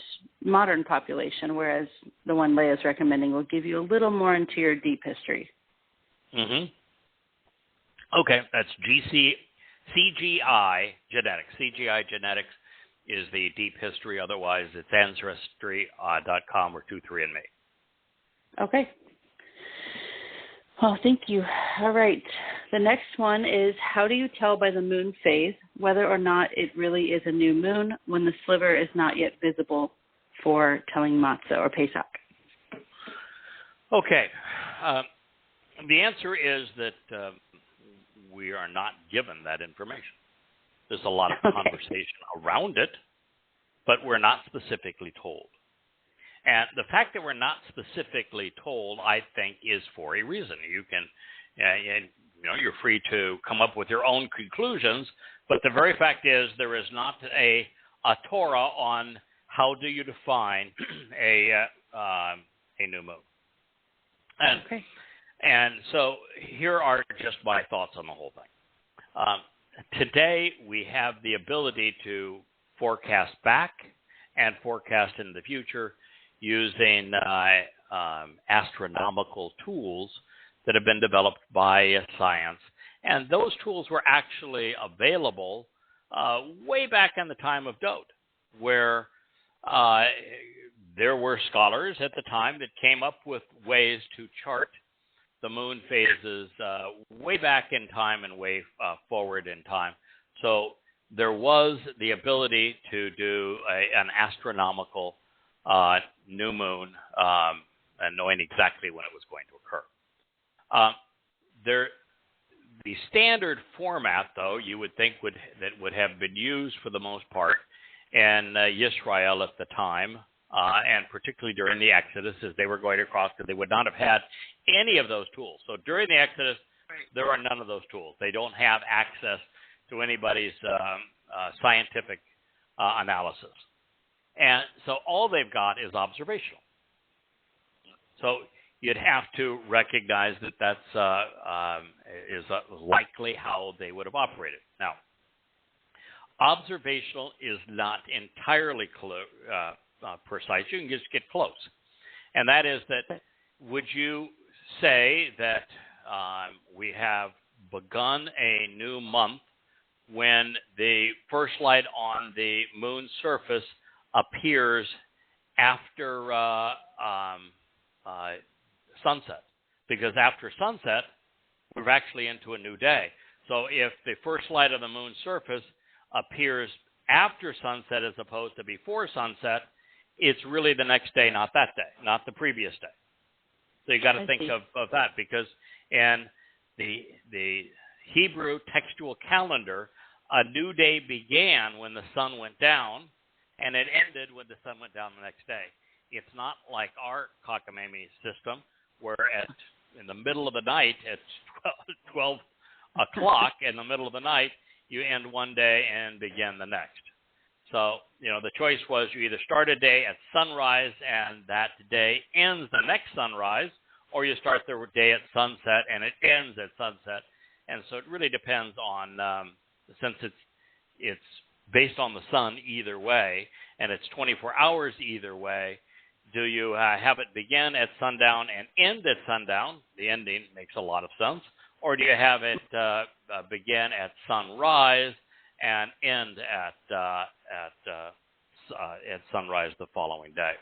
modern population, whereas the one Leah's recommending will give you a little more into your deep history. Mm-hmm. Okay, that's CGI Genetics. CGI Genetics is the deep history. Otherwise, it's Ancestry.com or 23andMe. Okay. Well, thank you. All right. The next one is, how do you tell by the moon phase whether or not it really is a new moon when the sliver is not yet visible for telling matzah or Pesach? Okay. The answer is that we are not given that information. There's a lot of conversation around it, but we're not specifically told. And the fact that we're not specifically told, I think, is for a reason. You can, you're free to come up with your own conclusions, but the very fact is there is not a Torah on how do you define a new moon. And so here are just my thoughts on the whole thing. Today we have the ability to forecast back and forecast in the future using astronomical tools that have been developed by science. And those tools were actually available way back in the time of Dode, where there were scholars at the time that came up with ways to chart the moon phases way back in time and way forward in time. So there was the ability to do an astronomical new moon and knowing exactly when it was going to occur. The standard format, though, you would think would have been used for the most part in Israel at the time, and particularly during the Exodus, as they were going across, because they would not have had any of those tools. So during the Exodus, there are none of those tools. They don't have access to anybody's scientific analysis. And so all they've got is observational. So you'd have to recognize that that's is likely how they would have operated. Now, observational is not entirely precise. You can just get close. And that is that, would you say that we have begun a new month when the first light on the moon's surface appears after sunset? Because after sunset, we're actually into a new day. So if the first light of the moon's surface appears after sunset as opposed to before sunset, it's really the next day, not that day, not the previous day. So you got to think of that, because in the Hebrew textual calendar, a new day began when the sun went down, and it ended when the sun went down the next day. It's not like our cockamamie system, where in the middle of the night, at 12 o'clock in the middle of the night, you end one day and begin the next. So, the choice was you either start a day at sunrise and that day ends the next sunrise, or you start the day at sunset and it ends at sunset. And so it really depends on, since it's based on the sun either way, and it's 24 hours either way, do you have it begin at sundown and end at sundown? The ending makes a lot of sense. Or do you have it begin at sunrise and end at sunrise the following day?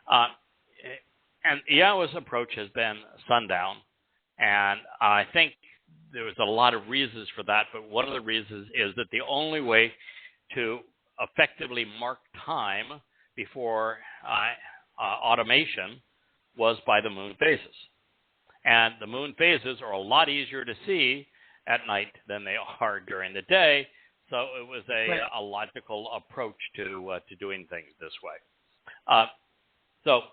And Yahweh's approach has been sundown, and I think there was a lot of reasons for that, but one of the reasons is that the only way to effectively mark time before automation was by the moon phases. And the moon phases are a lot easier to see at night than they are during the day, so it was a logical approach to doing things this way. So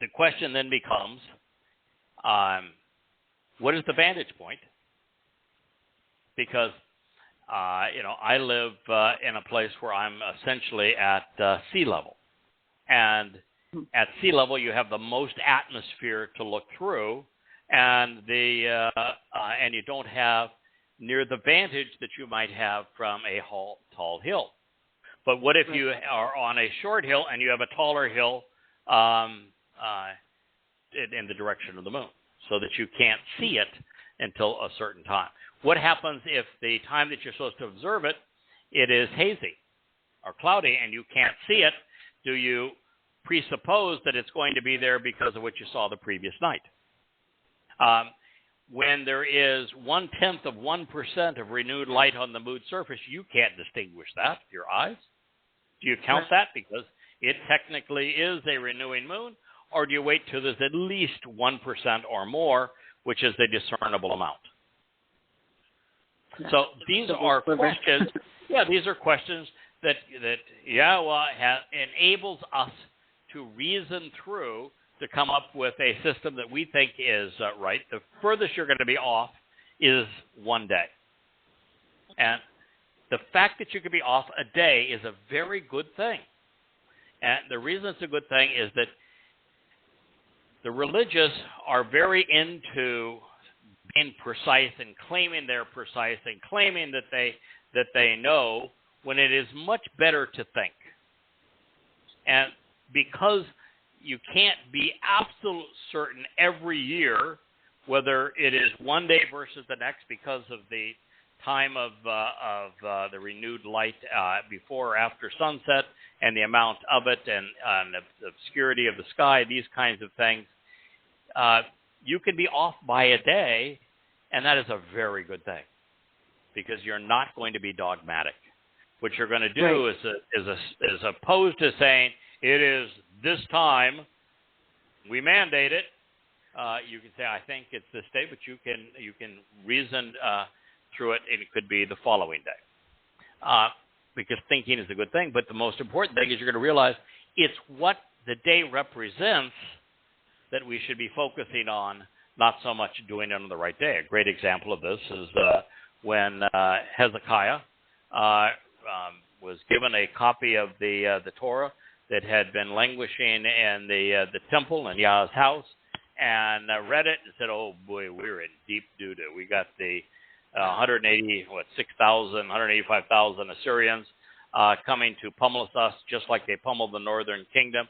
the question then becomes, what is the vantage point? Because I live in a place where I'm essentially at sea level, and at sea level you have the most atmosphere to look through, and and you don't have near the vantage that you might have from a tall hill. But what if you are on a short hill and you have a taller hill in the direction of the moon, so that you can't see it until a certain time? What happens if the time that you're supposed to observe it, it is hazy or cloudy and you can't see it? Do you presuppose that it's going to be there because of what you saw the previous night? When there is 0.1% of renewed light on the moon's surface, you can't distinguish that with your eyes. Do you count that because it technically is a renewing moon? Or do you wait till there's at least 1% or more, which is a discernible amount? So these are questions. Yeah, these are questions that Yahowah enables us to reason through to come up with a system that we think is right. The furthest you're going to be off is 1 day. And the fact that you can be off a day is a very good thing. And the reason it's a good thing is that the religious are very into being precise and claiming they're precise and claiming that they know, when it is much better to think. And because you can't be absolute certain every year whether it is 1 day versus the next because of the time of the renewed light before or after sunset and the amount of it and the obscurity of the sky, these kinds of things, you can be off by a day, and that is a very good thing because you're not going to be dogmatic. What you're going to do is opposed to saying it is this time, we mandate it. You can say, I think it's this day, but you can reason through it, and it could be the following day. Because thinking is a good thing, but the most important thing is you're going to realize it's what the day represents that we should be focusing on, not so much doing it on the right day. A great example of this is when Hezekiah was given a copy of the Torah that had been languishing in the temple in Yah's house, and read it and said, "Oh boy, we're in deep doo-doo. We got the 185,000 Assyrians coming to pummel us just like they pummeled the northern kingdom.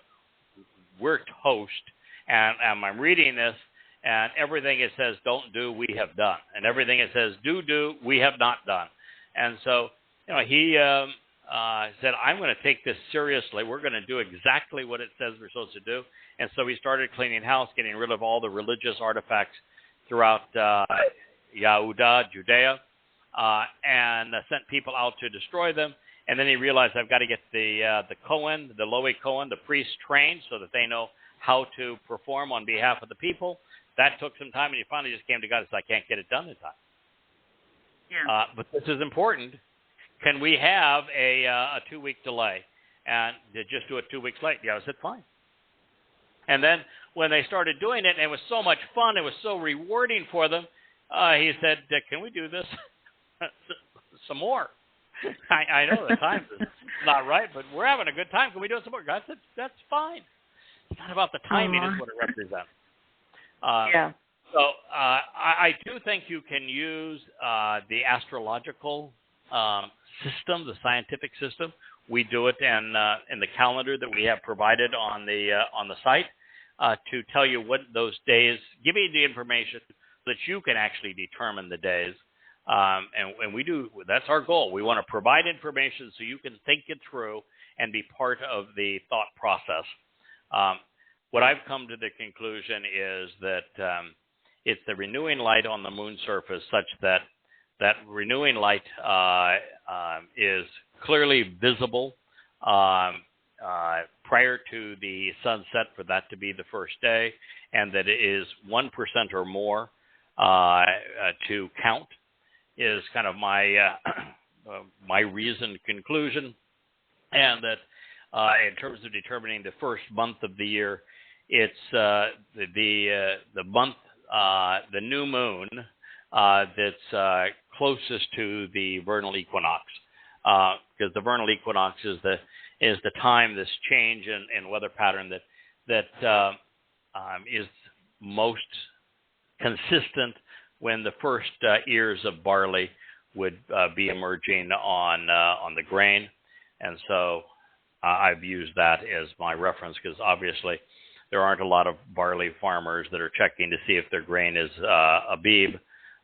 We're toast." And I'm reading this, and everything it says don't do, we have done, and everything it says do, we have not done. And so, he said, I'm going to take this seriously. We're going to do exactly what it says we're supposed to do. And so he started cleaning house, getting rid of all the religious artifacts throughout Judea, and sent people out to destroy them. And then he realized, I've got to get the Cohen, the Lowy Cohen, the priests trained so that they know how to perform on behalf of the people. That took some time, and he finally just came to God and said, I can't get it done in time. Yeah. But this is important. Can we have a 2-week delay and just do it 2 weeks late? Yeah, I said, fine. And then when they started doing it, and it was so much fun, it was so rewarding for them, he said, can we do this some more? I know the time is not right, but we're having a good time. Can we do it some more? God said, that's fine. It's not about the timing, it's what it represents. Yeah. So I do think you can use the astrological system, the scientific system. We do it in the calendar that we have provided on the site to tell you what those days. Give you the information so that you can actually determine the days. And we do. That's our goal. We want to provide information so you can think it through and be part of the thought process. What I've come to the conclusion is that it's the renewing light on the moon surface, such that renewing light is clearly visible prior to the sunset, for that to be the first day, and that it is 1% or more to count, is kind of my my reasoned conclusion. And that in terms of determining the first month of the year, it's the month, the new moon that's closest to the vernal equinox, because the vernal equinox is the time, this change in weather pattern that is most consistent when the first ears of barley would be emerging on the grain. And so I've used that as my reference, because obviously there aren't a lot of barley farmers that are checking to see if their grain is Abib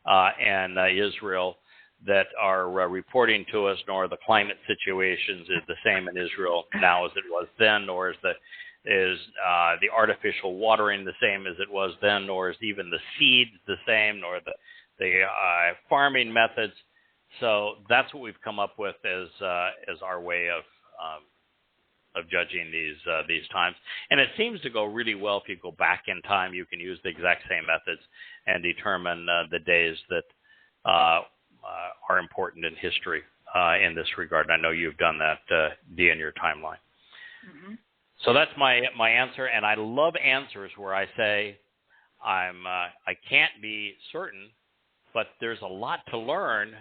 and Israel that are reporting to us, nor the climate situations is the same in Israel now as it was then, nor is the artificial watering the same as it was then, nor is even the seeds the same, nor the farming methods. So that's what we've come up with as our way of judging these times. And it seems to go really well if you go back in time. You can use the exact same methods and determine the days that are important in history in this regard. And I know you've done that, Dee, in your timeline. Mm-hmm. So that's my answer, and I love answers where I say I can't be certain, but there's a lot to learn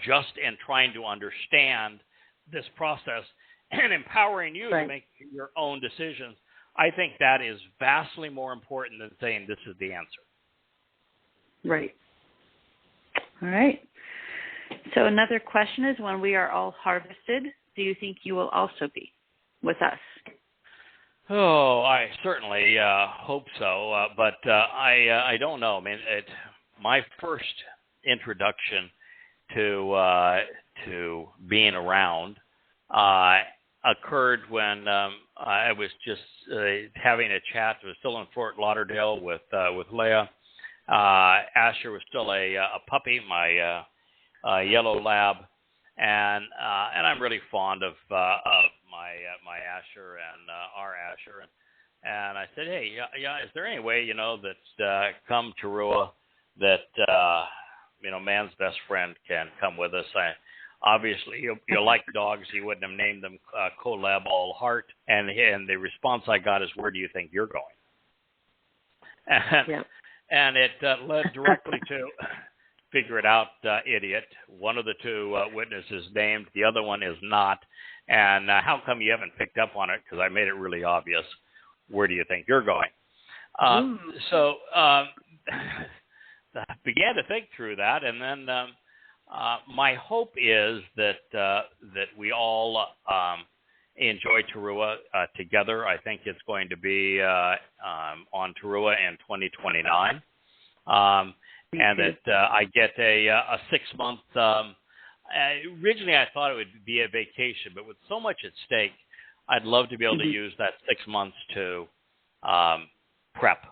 just in trying to understand this process and empowering you to make your own decisions. I think that is vastly more important than saying this is the answer. Right. All right. So another question is, when we are all harvested, do you think you will also be with us? Oh, I certainly hope so, but I don't know. I mean, my first introduction to being around occurred when I was just having a chat. I was still in Fort Lauderdale with Leah. Asher was still a puppy, my yellow lab, and I'm really fond of my Asher and our Asher, and I said, hey, yeah, is there any way that come Towrah that man's best friend can come with us? Obviously, you like dogs. He wouldn't have named them Colab All Heart. And the response I got is, where do you think you're going? And it led directly to, figure it out, idiot. One of the two witnesses named, the other one is not. And how come you haven't picked up on it? Because I made it really obvious. Where do you think you're going? So began to think through that, and then my hope is that we all enjoy Towrah together. I think it's going to be on Towrah in 2029, and that I get a 6-month. Originally, I thought it would be a vacation, but with so much at stake, I'd love to be able to use that 6 months to prep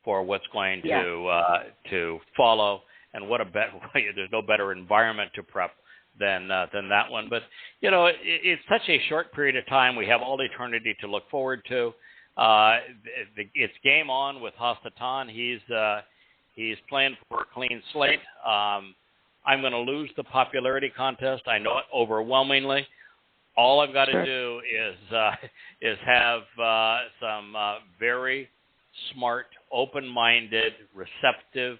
for what's going to follow. And what a there's no better environment to prep than that one. But it's such a short period of time. We have all eternity to look forward to. It's game on with Hasatan. He's playing for a clean slate. I'm going to lose the popularity contest. I know it overwhelmingly. All I've got to do is have some very smart, open-minded, receptive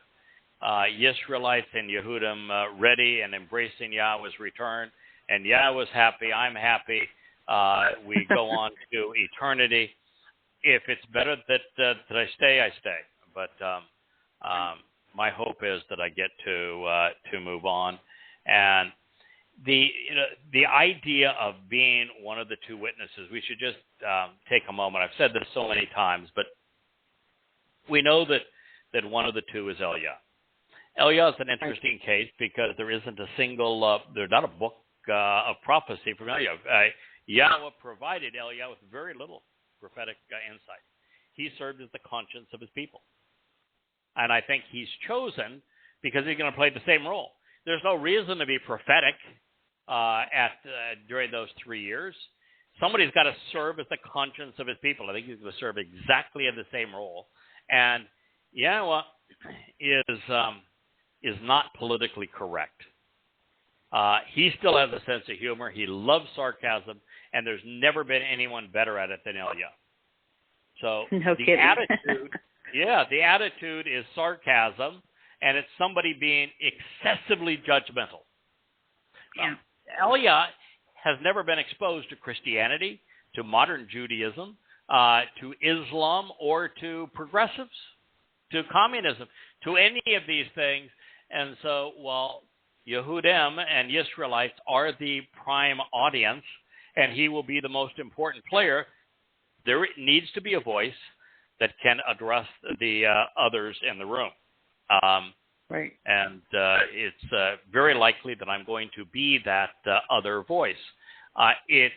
Yisraelites and Yehudim ready and embracing Yahweh's return. And Yahweh's happy. I'm happy. We go on to eternity. If it's better that I stay, I stay. But my hope is that I get to move on. And the idea of being one of the two witnesses, we should just take a moment. I've said this so many times, but we know that one of the two is Elia. Elia is an interesting case because there isn't a single, there's not a book of prophecy from Elia. Yahweh provided Elia with very little prophetic insight. He served as the conscience of his people. And I think he's chosen because he's going to play the same role. There's no reason to be prophetic during those 3 years. Somebody's got to serve as the conscience of his people. I think he's going to serve exactly in the same role. And Yahweh is not politically correct. He still has a sense of humor. He loves sarcasm, and there's never been anyone better at it than Elia. So the attitude is sarcasm, and it's somebody being excessively judgmental. Yeah. Elia has never been exposed to Christianity, to modern Judaism, to Islam, or to progressives, to communism, to any of these things. And so while Yehudim and Yisraelites are the prime audience, and he will be the most important player, there needs to be a voice that can address the others in the room. Right. And it's very likely that I'm going to be that other voice. It's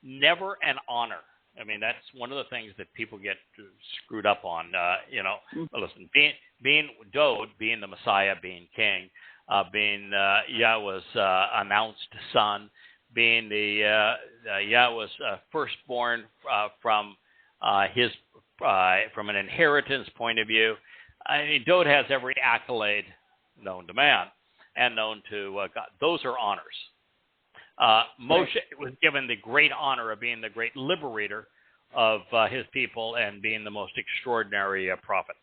never an honor. I mean, that's one of the things that people get screwed up on. Listen, being Dode, being the Messiah, being king, being Yahweh's announced son, being the Yahweh's firstborn from an inheritance point of view. I mean, Dode has every accolade known to man. and known to God. Those are honors. Moshe was given the great honor of being the great liberator of his people and being the most extraordinary prophet.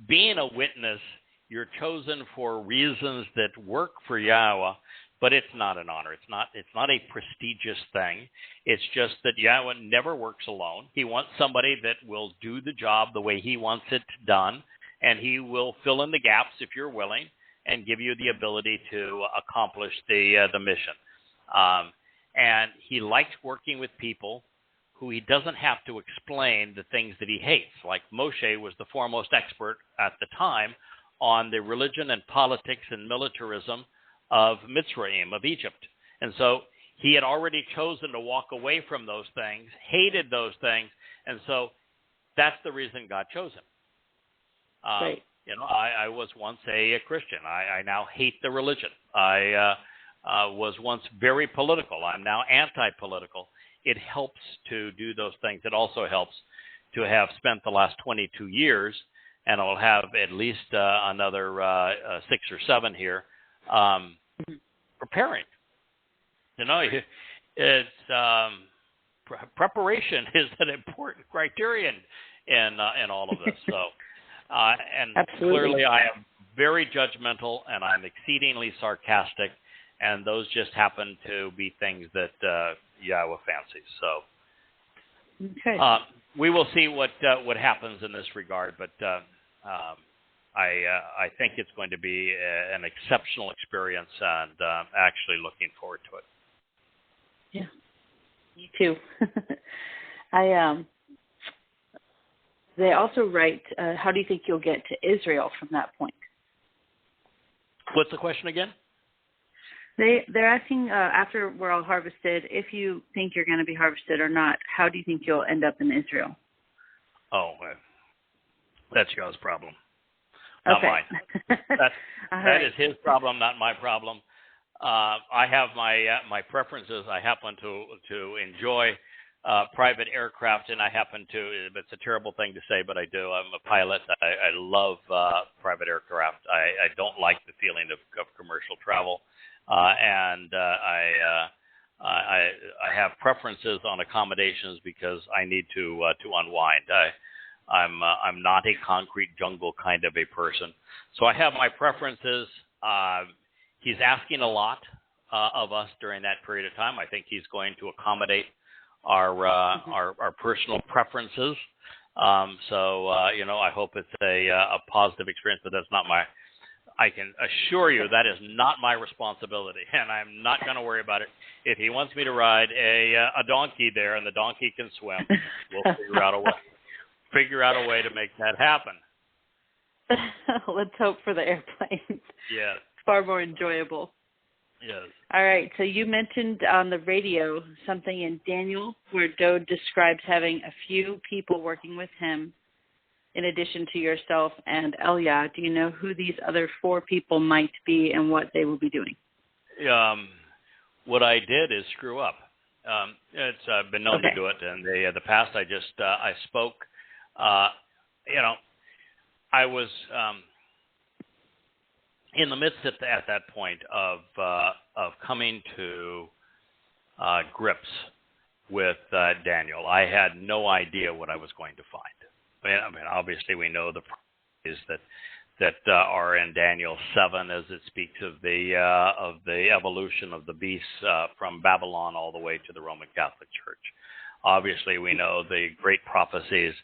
Being a witness, you're chosen for reasons that work for Yahweh, but it's not an honor. It's not a prestigious thing. It's just that Yahweh never works alone. He wants somebody that will do the job the way he wants it done, and he will fill in the gaps if you're willing and give you the ability to accomplish the mission. And he likes working with people who he doesn't have to explain the things that he hates. Like Moshe was the foremost expert at the time on the religion and politics and militarism of Mitzrayim, of Egypt. And so he had already chosen to walk away from those things, hated those things, and so that's the reason God chose him. Right. I was once a Christian. I now hate the religion. I was once very political. I'm now anti-political. It helps to do those things. It also helps to have spent the last 22 years, and I'll have at least another 6 or 7 here, preparing. It's preparation is an important criterion in all of this. So, and Absolutely. Clearly, I am very judgmental and I'm exceedingly sarcastic, and those just happen to be things that Yahweh fancies. So, okay. We will see what happens in this regard, but I think it's going to be an exceptional experience, and actually looking forward to it. Yeah, me too. They also write, how do you think you'll get to Israel from that point? What's the question again? They're asking, after we're all harvested, if you think you're going to be harvested or not, how do you think you'll end up in Israel? Oh, that's God's problem. Not okay. mine. That is his problem, not my problem. I have my preferences. I happen to enjoy private aircraft, and I happen to. It's a terrible thing to say, but I do. I'm a pilot. I love private aircraft. I don't like the feeling of commercial travel, and I have preferences on accommodations because I need to unwind. I'm not a concrete jungle kind of a person. So I have my preferences. He's asking a lot of us during that period of time. I think he's going to accommodate our personal preferences. So I hope it's a positive experience, but that's not I can assure you that is not my responsibility, and I'm not going to worry about it. If he wants me to ride a donkey there and the donkey can swim, we'll figure out a way to make that happen. Let's hope for the airplane. Yes. Far more enjoyable. Yes. All right. So you mentioned on the radio something in Daniel where Dode describes having a few people working with him in addition to yourself and Elia. Do you know who these other 4 people might be and what they will be doing? What I did is screw up. It's been known to do it. In the past, I spoke. I was in the midst at that point of coming to grips with Daniel. I had no idea what I was going to find. I mean, obviously we know the prophecies that are in Daniel 7 as it speaks of the evolution of the beasts from Babylon all the way to the Roman Catholic Church. Obviously we know the great prophecies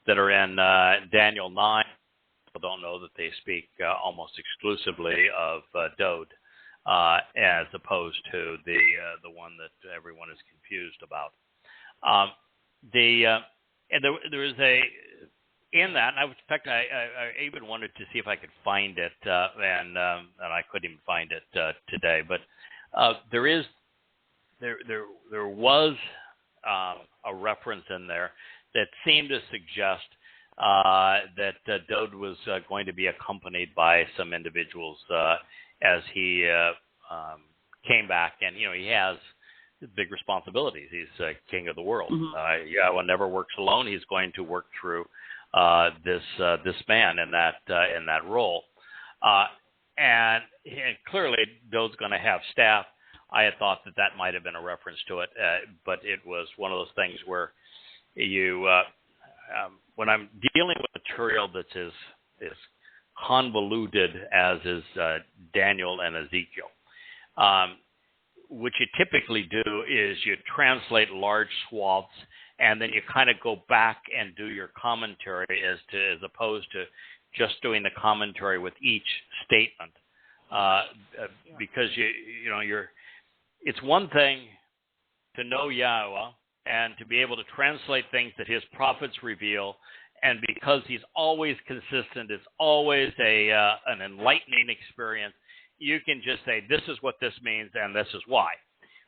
that are in Daniel 9. People don't know that they speak almost exclusively of Dode, as opposed to the one that everyone is confused about. And there is in that, and in fact, I even wanted to see if I could find it, and I couldn't even find it today. But there was a reference in there that seemed to suggest that Dode was going to be accompanied by some individuals as he came back, and he has big responsibilities. He's king of the world. Mm-hmm. Yahweh never works alone. He's going to work through this man in that role. and clearly Dod's going to have staff. I had thought that might have been a reference to it, but it was one of those things where you, when I'm dealing with material that's as convoluted as is Daniel and Ezekiel, what you typically do is you translate large swaths, and then you kind of go back and do your commentary as opposed to just doing the commentary with each statement, because it's one thing to know Yahweh and to be able to translate things that his prophets reveal, and because he's always consistent, it's always an enlightening experience. You can just say, this is what this means, and this is why.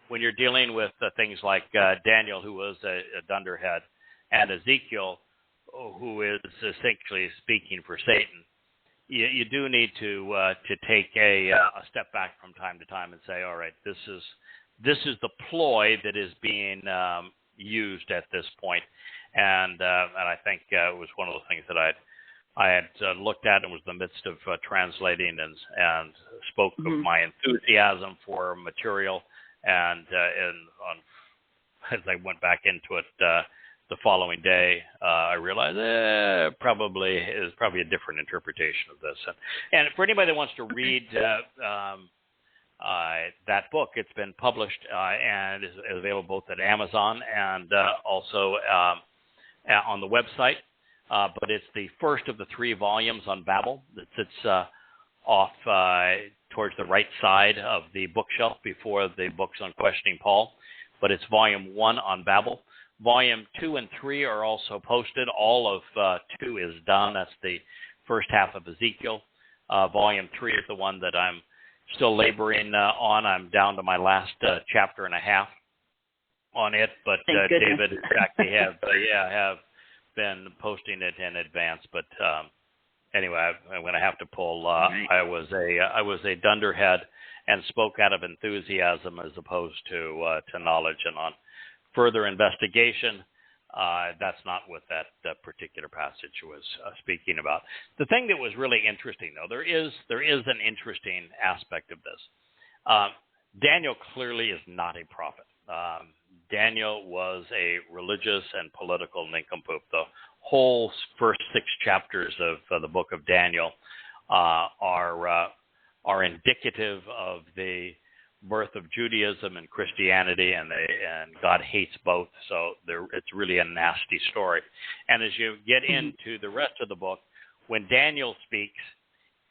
When you're dealing with things like Daniel, who was a dunderhead, and Ezekiel, who is essentially speaking for Satan, you do need to take a step back from time to time and say, all right, this is the ploy that is being used at this point. And I think it was one of those things that I had looked at and was in the midst of translating and spoke of my enthusiasm for material. And as I went back into it the following day, I realized probably a different interpretation of this. And for anybody that wants to read that book, it's been published and is available both at Amazon and also on the website. But it's the first of the 3 volumes on Babel that sits off towards the right side of the bookshelf before the books on Questioning Paul. But it's volume 1 on Babel. Volume 2 and 3 are also posted. All of 2 is done. That's the first half of Ezekiel. Volume 3 is the one that I'm still laboring on. I'm down to my last chapter and a half on it. But David and Jackie have been posting it in advance. But anyway, I'm going to have to pull. I was a dunderhead and spoke out of enthusiasm as opposed to knowledge. And on further investigation, that's not what that particular passage was speaking about. The thing that was really interesting, though, there is an interesting aspect of this. Daniel clearly is not a prophet. Daniel was a religious and political nincompoop. The whole first 6 chapters of the book of Daniel are indicative of the birth of Judaism and Christianity, and God hates both. So it's really a nasty story. And as you get into the rest of the book, when Daniel speaks,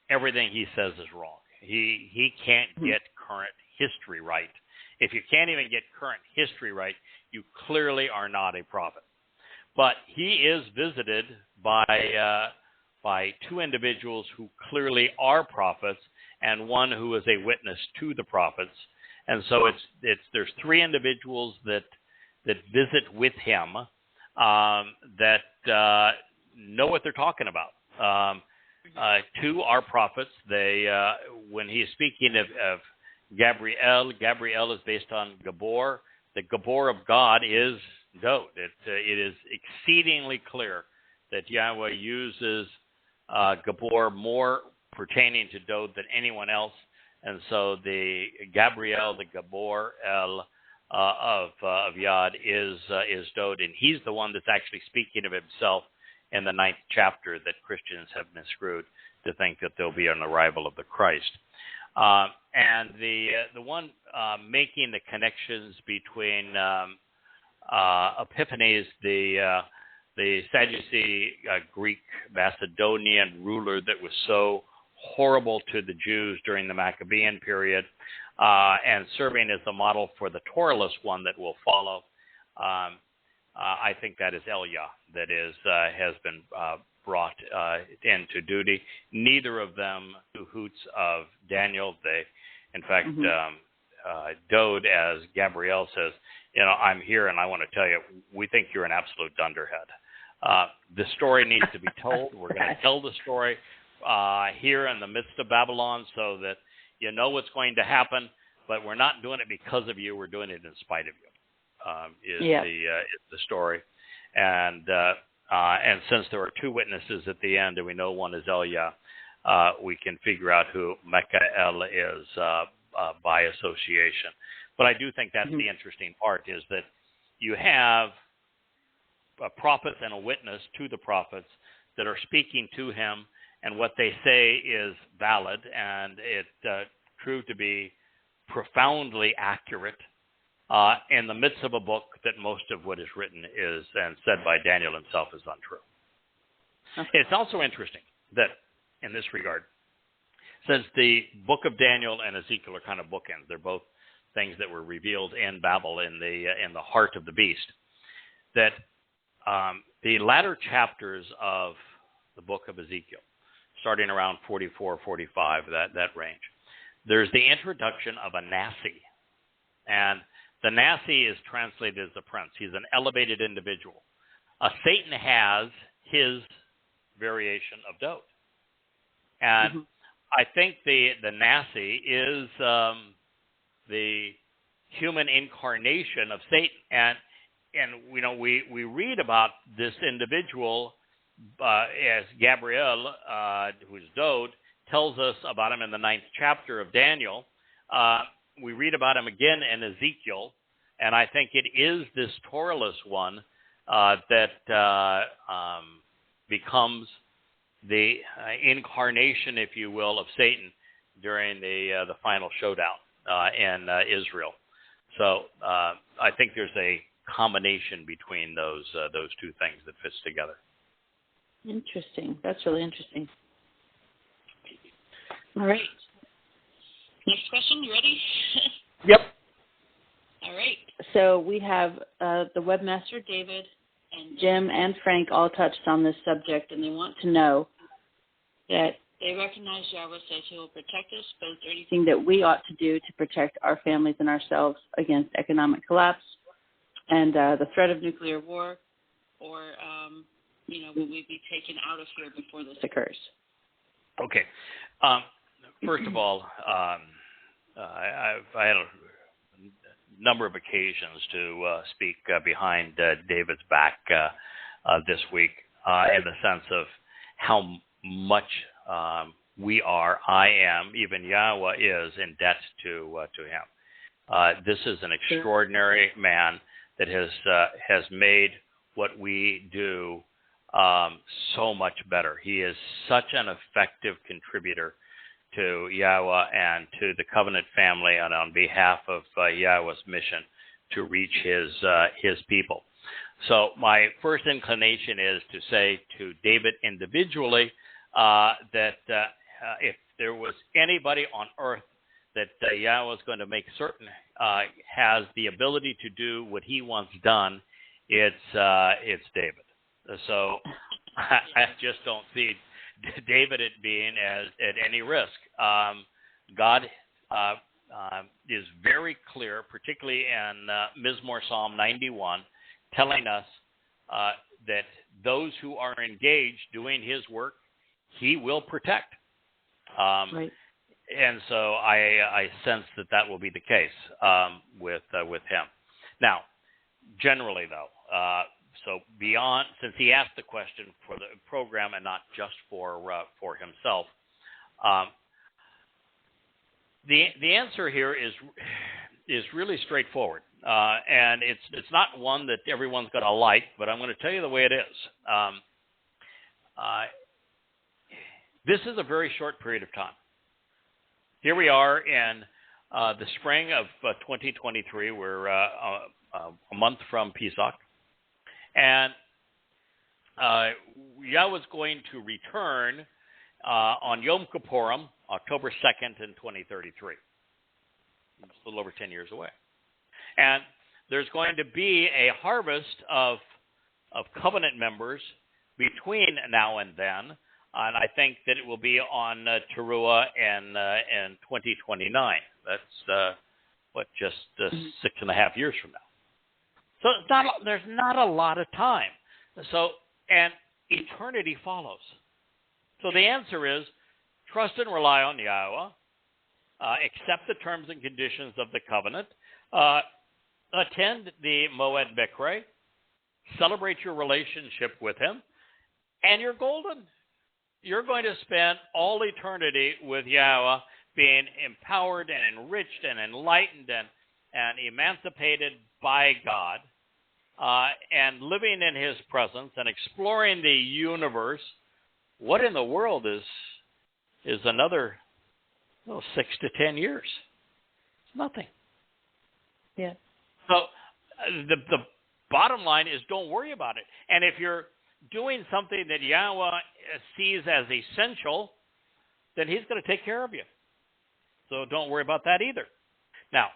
everything he says is wrong. He can't get current history right. If you can't even get current history right, you clearly are not a prophet. But he is visited by 2 individuals who clearly are prophets, and one who is a witness to the prophets. And so there's 3 individuals that visit with him that know what they're talking about. 2 are prophets. They when he is speaking of Gabriel is based on Gabor. The Gabor of God is Dod. It is exceedingly clear that Yahweh uses Gabor more pertaining to Dod than anyone else, and so the Gabriel, the Gabor El of Yod is Dod, and he's the one that's actually speaking of himself in the 9th chapter that Christians have been screwed to think that there'll be an arrival of the Christ. And the one making the connections between Epiphanes, the Sadducee Greek Macedonian ruler that was so horrible to the Jews during the Maccabean period, and serving as the model for the Torah one that will follow. I think that is Elia that has been brought into duty. Neither of them hoots of Daniel. They, in fact, Dod, as Gabriel says, I'm here and I want to tell you, we think you're an absolute dunderhead. The story needs to be told. We're going to tell the story here in the midst of Babylon so that you know what's going to happen, but we're not doing it because of you. We're doing it in spite of you, is the story. And since there are 2 witnesses at the end, and we know one is Elia, we can figure out who Michael is by association. But I do think that's the interesting part, is that you have a prophet and a witness to the prophets that are speaking to him, and what they say is valid, and it proved to be profoundly accurate in the midst of a book that most of what is written is and said by Daniel himself is untrue. Okay. It's also interesting that in this regard, since the book of Daniel and Ezekiel are kind of bookends, they're both things that were revealed in Babel in the heart of the beast, that the latter chapters of the book of Ezekiel, starting around 44, 45, that range, there's the introduction of a Nasi. And the Nasi is translated as a prince. He's an elevated individual. Satan has his variation of Dode. And I think the Nasi is the human incarnation of Satan. And you know, we read about this individual as Gabriel, who's Dode, tells us about him in the 9th chapter of Daniel. We read about him again in Ezekiel, and I think it is this Torahless one that becomes the incarnation, if you will, of Satan during the final showdown in Israel. So I think there's a combination between those two things that fits together. Interesting. That's really interesting. All right. Next question. You ready? Yep. All right. So we have the webmaster, David, and Jim and Frank all touched on this subject, and they want to know that they recognize Yahweh says he will protect us, but is there anything that we ought to do to protect our families and ourselves against economic collapse and the threat of nuclear war, or, will we be taken out of here before this occurs? Okay. First of all, I had a number of occasions to speak behind David's back this week in the sense of how much I am, even Yahweh is in debt to him. This is an extraordinary man that has made what we do so much better. He is such an effective contributor to Yahweh and to the covenant family, and on behalf of Yahweh's mission to reach his people. So my first inclination is to say to David individually that if there was anybody on earth that Yahweh is going to make certain has the ability to do what he wants done, it's David. So I just don't see David it being at any risk. God is very clear, particularly in Mizmor Psalm 91, telling us that those who are engaged doing his work, he will protect. Right. And so I sense that will be the case with him. Now, generally, though, so beyond, since he asked the question for the program and not just for himself, the answer here is really straightforward, and it's not one that everyone's going to like, but I'm going to tell you the way it is. This is a very short period of time. Here we are in the spring of 2023. We're a month from Pesach. And Yahweh is going to return on Yom Kippurim, October 2nd in 2033. It's a little over 10 years away. And there's going to be a harvest of covenant members between now and then. And I think that it will be on Towrah in 2029. That's, just 6.5 years from now. So there's not a lot of time. So, and eternity follows. So the answer is trust and rely on Yahweh, accept the terms and conditions of the covenant, attend the Moed Bikre, celebrate your relationship with him, and you're golden. You're going to spend all eternity with Yahweh, being empowered and enriched and enlightened and emancipated by God, and living in his presence and exploring the universe. What in the world is another 6 to 10 years? It's nothing. Yeah. So the bottom line is, don't worry about it. And if you're doing something that Yahweh sees as essential, then he's going to take care of you. So don't worry about that either. Now,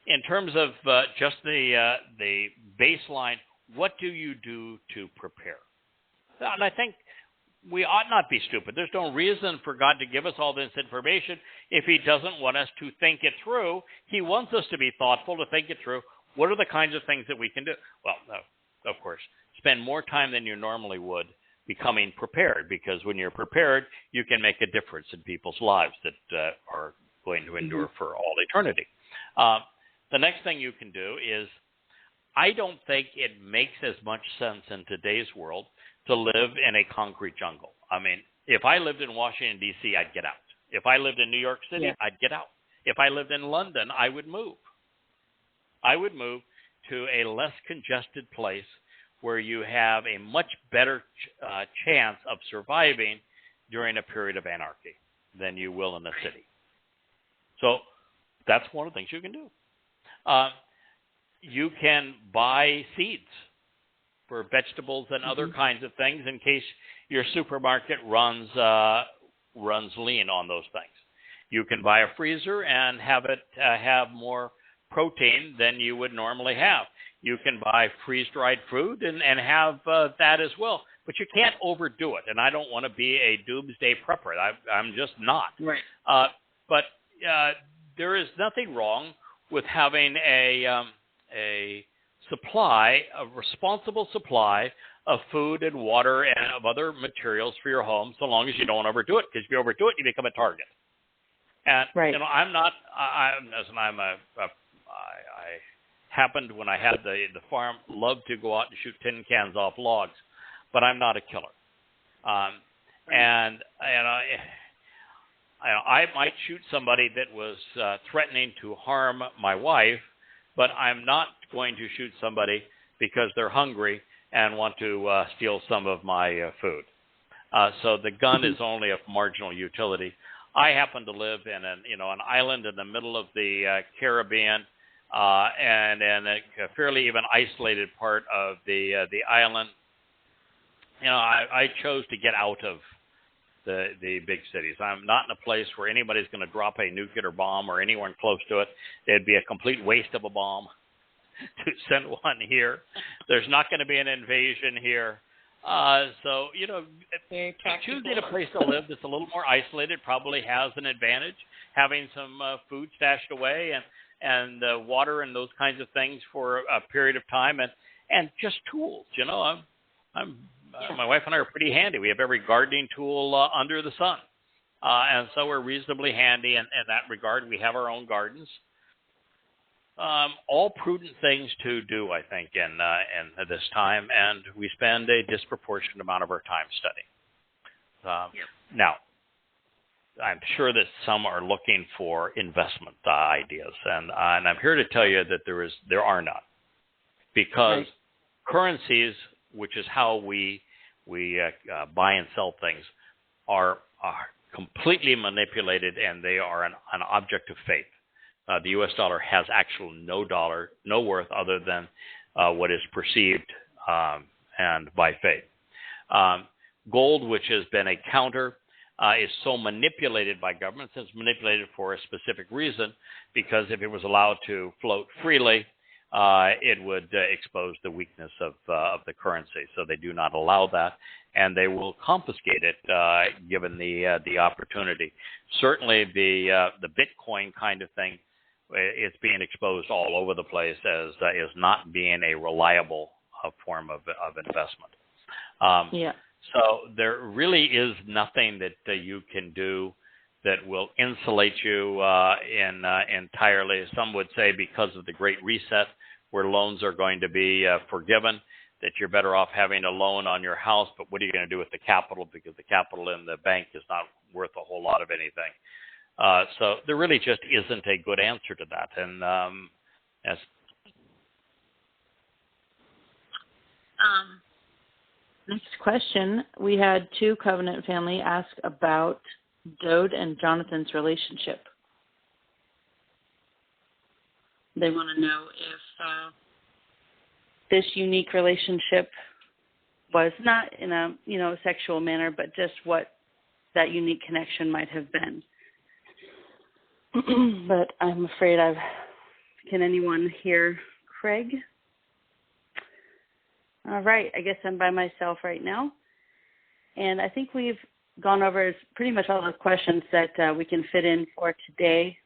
in terms of just the baseline, what do you do to prepare? And I think we ought not be stupid. There's no reason for God to give us all this information if he doesn't want us to think it through. He wants us to be thoughtful, to think it through. What are the kinds of things that we can do? Well, of course, spend more time than you normally would becoming prepared, because when you're prepared, you can make a difference in people's lives that are going to endure for all eternity. The next thing you can do is, I don't think it makes as much sense in today's world to live in a concrete jungle. I mean, if I lived in Washington, D.C., I'd get out. If I lived in New York City, I'd get out. If I lived in London, I would move. I would move to a less congested place where you have a much better chance of surviving during a period of anarchy than you will in a city. So that's one of the things you can do. You can buy seeds for vegetables and other kinds of things in case your supermarket runs lean on those things. You can buy a freezer and have it have more protein than you would normally have. You can buy freeze-dried food and have that as well. But you can't overdo it. And I don't want to be a doomsday prepper. I'm just not. Right. But there is nothing wrong with having a responsible supply of food and water and of other materials for your home, so long as you don't overdo it. Because if you overdo it, you become a target. And right. I happened when I had the farm, loved to go out and shoot tin cans off logs, but I'm not a killer. And I might shoot somebody that was threatening to harm my wife, but I'm not going to shoot somebody because they're hungry and want to steal some of my food. So the gun is only of marginal utility. I happen to live in an island in the middle of the Caribbean, and in a fairly even isolated part of the island. I chose to get out of the big cities. I'm not in a place where anybody's going to drop a nuclear bomb or anyone close to it. It'd be a complete waste of a bomb to send one here. There's not going to be an invasion here. So, choosing a place to live that's a little more isolated probably has an advantage. Having some food stashed away and water and those kinds of things for a period of time, and just tools. My wife and I are pretty handy. We have every gardening tool under the sun, and so we're reasonably handy in that regard. We have our own gardens. All prudent things to do, I think, in this time, and we spend a disproportionate amount of our time studying. Now, I'm sure that some are looking for investment ideas, and I'm here to tell you that there are none, because currencies, which is how we buy and sell things, are completely manipulated, and they are an object of faith. The U.S. dollar has actually no worth other than what is perceived and by faith. Gold, which has been a counter, is so manipulated by governments. It's manipulated for a specific reason, because if it was allowed to float freely, it would expose the weakness of the currency. So they do not allow that, and they will confiscate it given the opportunity. Certainly, the Bitcoin kind of thing, it's being exposed all over the place as not being a reliable form of investment. So there really is nothing that you can do that will insulate you entirely. Some would say because of the Great Reset, where loans are going to be forgiven, that you're better off having a loan on your house, but what are you going to do with the capital, because the capital in the bank is not worth a whole lot of anything. So there really just isn't a good answer to that. And as next question, we had two Covenant family ask about Dode and Jonathan's relationship. They want to know if this unique relationship was not in a sexual manner, but just what that unique connection might have been. But I'm afraid can anyone hear Craig? All right, I guess I'm by myself right now. And I think we've gone over pretty much all the questions that we can fit in for today.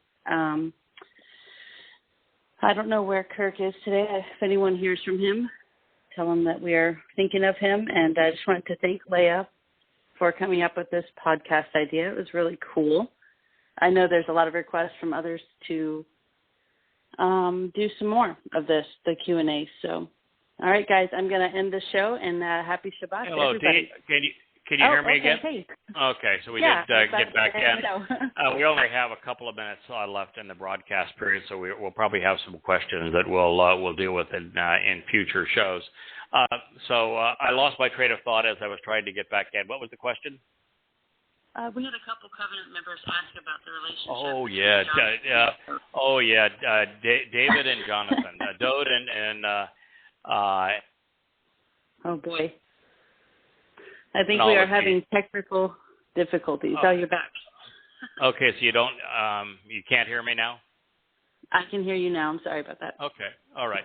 I don't know where Kirk is today. If anyone hears from him, tell him that we are thinking of him. And I just wanted to thank Leah for coming up with this podcast idea. It was really cool. I know there's a lot of requests from others to do some more of this, the Q&A. So, all right, guys, I'm going to end the show, and happy Shabbat to everybody. Can you hear me again? Hey. Okay, so we did get back in. We only have a couple of minutes left in the broadcast period, so we'll probably have some questions that we'll deal with in future shows. So I lost my train of thought as I was trying to get back in. What was the question? We had a couple Covenant members ask about the relationship. Oh yeah, David and Jonathan, Dode and oh boy. I think we are having technical difficulties. Oh, you're back. Okay, so you can't hear me now? I can hear you now. I'm sorry about that. Okay, all right.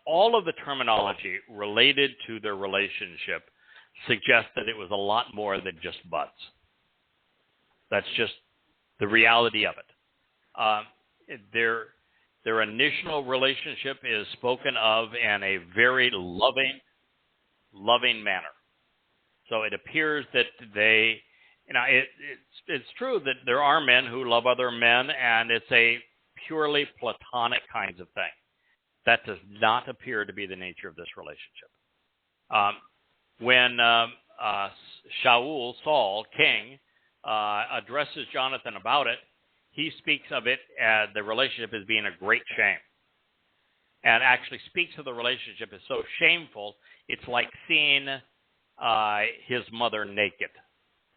All of the terminology related to their relationship suggests that it was a lot more than just butts. That's just the reality of it. Their initial relationship is spoken of in a very loving manner. So it appears that they, it's true that there are men who love other men, and it's a purely platonic kinds of thing. That does not appear to be the nature of this relationship. When Saul, king, addresses Jonathan about it, he speaks of it as the relationship as being a great shame. And actually speaks of the relationship as so shameful, it's like seeing his mother naked,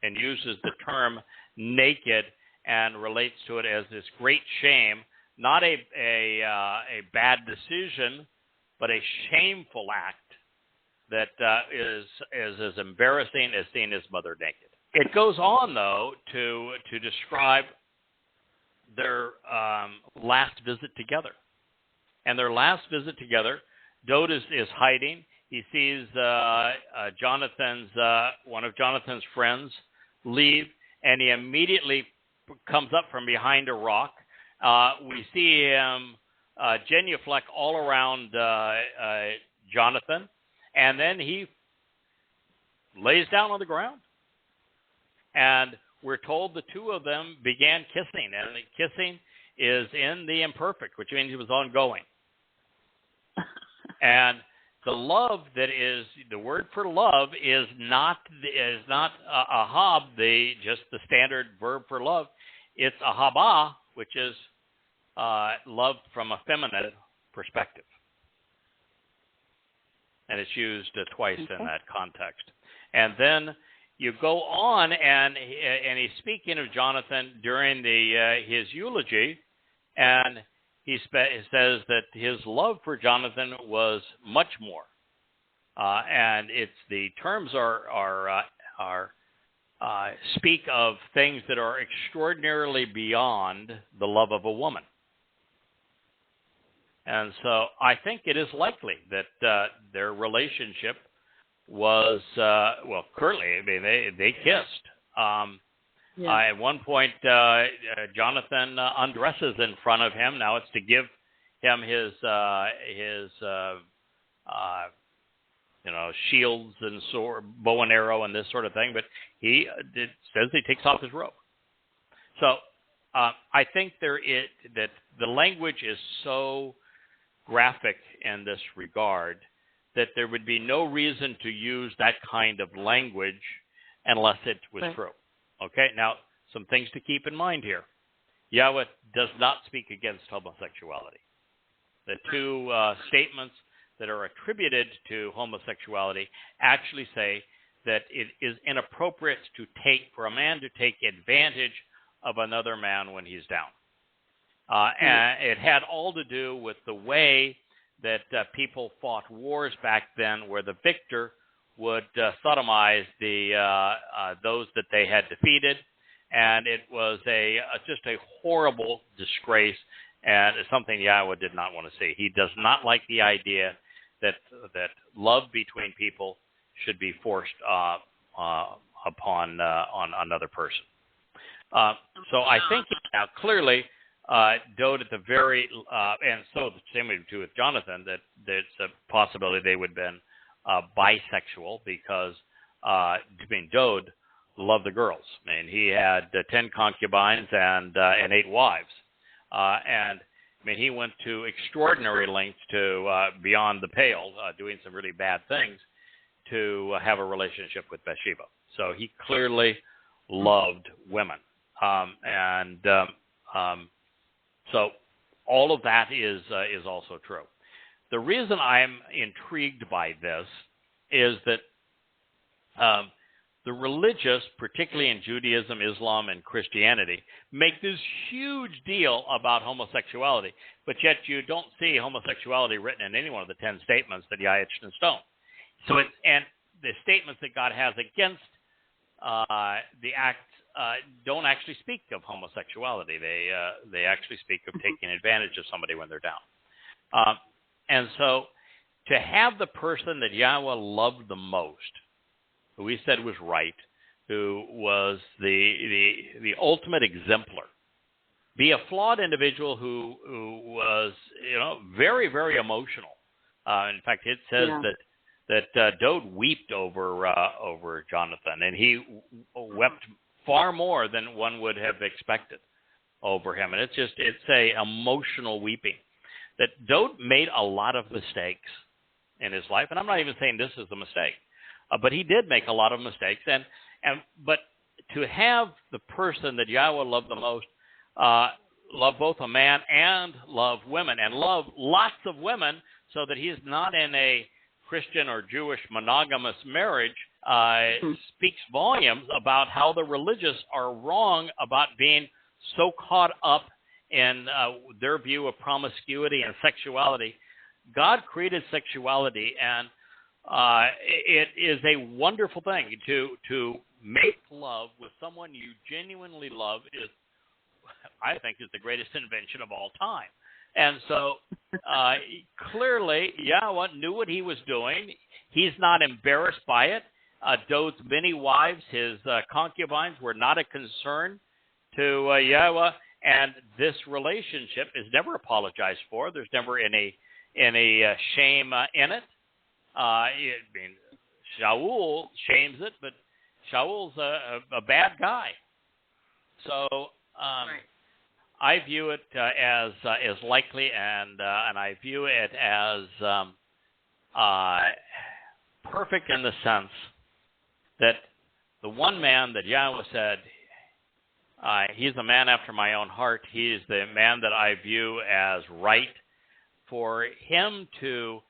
and uses the term naked and relates to it as this great shame, not a bad decision, but a shameful act that is as embarrassing as seeing his mother naked. It goes on, though, to describe their last visit together. And their last visit together, Dode is hiding. He sees Jonathan's one of Jonathan's friends leave, and he immediately comes up from behind a rock. We see him genuflect all around Jonathan, and then he lays down on the ground. And we're told the two of them began kissing, and the kissing is in the imperfect, which means it was ongoing. And the love that is, the word for love is not ahab, just the standard verb for love. It's ahaba, which is love from a feminine perspective. And it's used twice in that context. And then you go on, and he's speaking of Jonathan during his eulogy, and he says that his love for Jonathan was much more, and the terms are speak of things that are extraordinarily beyond the love of a woman. And so I think it is likely that their relationship was currently. I mean, they kissed. At one point, Jonathan undresses in front of him. Now it's to give him his shields and sword, bow and arrow, and this sort of thing. But says he takes off his robe. So I think that the language is so graphic in this regard that there would be no reason to use that kind of language unless it was true. Okay, now some things to keep in mind here. Yahweh does not speak against homosexuality. The two statements that are attributed to homosexuality actually say that it is inappropriate for a man to take advantage of another man when he's down. And it had all to do with the way that people fought wars back then, where the victor would sodomize those that they had defeated, and it was just a horrible disgrace, and it's something Yahweh did not want to see. He does not like the idea that love between people should be forced upon another person. So I think now clearly Dode at the very and so the same way too with Jonathan, that there's a possibility they would have been bisexual, because Dode loved the girls. I mean, he had 10 concubines and 8 wives, and I mean, he went to extraordinary lengths to beyond the pale, doing some really bad things to have a relationship with Bathsheba. So he clearly loved women, so all of that is also true. The reason I'm intrigued by this is that the religious, particularly in Judaism, Islam, and Christianity, make this huge deal about homosexuality, but yet you don't see homosexuality written in any one of the 10 statements that Yah etched in stone. So and the statements that God has against the act don't actually speak of homosexuality. They actually speak of taking advantage of somebody when they're down. And so to have the person that Yahweh loved the most, who he said was right, who was the ultimate exemplar, be a flawed individual who was very, very emotional. In fact, it says that Dode wept over Jonathan, and he wept far more than one would have expected over him. And it's a emotional weeping. That Dode made a lot of mistakes in his life, and I'm not even saying this is a mistake, but he did make a lot of mistakes. But to have the person that Yahweh loved the most love both a man and love women, and love lots of women, so that he is not in a Christian or Jewish monogamous marriage, speaks volumes about how the religious are wrong about being so caught up in their view of promiscuity and sexuality. God created sexuality, and it is a wonderful thing to make love with someone you genuinely love. I think is the greatest invention of all time. And so clearly Yahweh knew what he was doing. He's not embarrassed by it. Dode's many wives, his concubines, were not a concern to Yahweh, and this relationship is never apologized for. There's never any shame in it. Shaul shames it, but Shaul's a bad guy. So I view it as likely, and I view it as perfect in the sense that the one man that Yahweh said, he's a man after my own heart. He is the man that I view as right. For him to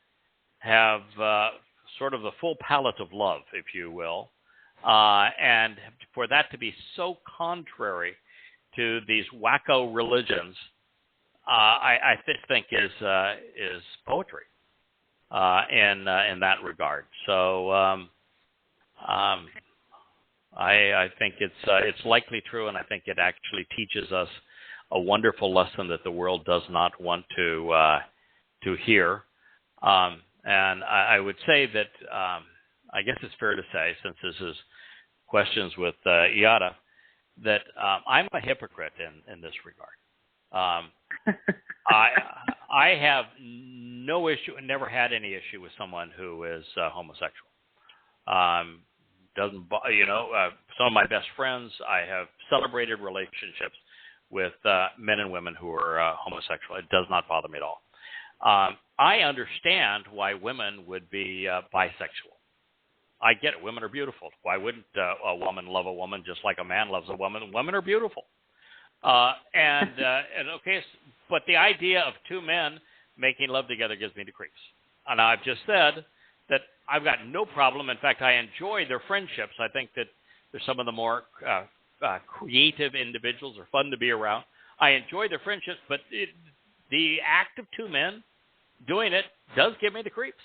have sort of the full palette of love, if you will, and for that to be so contrary to these wacko religions, I think is poetry in that regard. So I think it's likely true, and I think it actually teaches us a wonderful lesson that the world does not want to hear. And I would say that I guess it's fair to say, since this is questions with Yada, that I'm a hypocrite in this regard. I have no issue and never had any issue with someone who is homosexual. Some of my best friends, I have celebrated relationships with men and women who are homosexual. It does not bother me at all. I understand why women would be bisexual. I get it. Women are beautiful. Why wouldn't a woman love a woman just like a man loves a woman? Women are beautiful. And okay, but the idea of two men making love together gives me the creeps. And I've just said that I've got no problem. In fact, I enjoy their friendships. I think that they're some of the more creative individuals, are fun to be around. I enjoy their friendships, but the act of two men doing it does give me the creeps.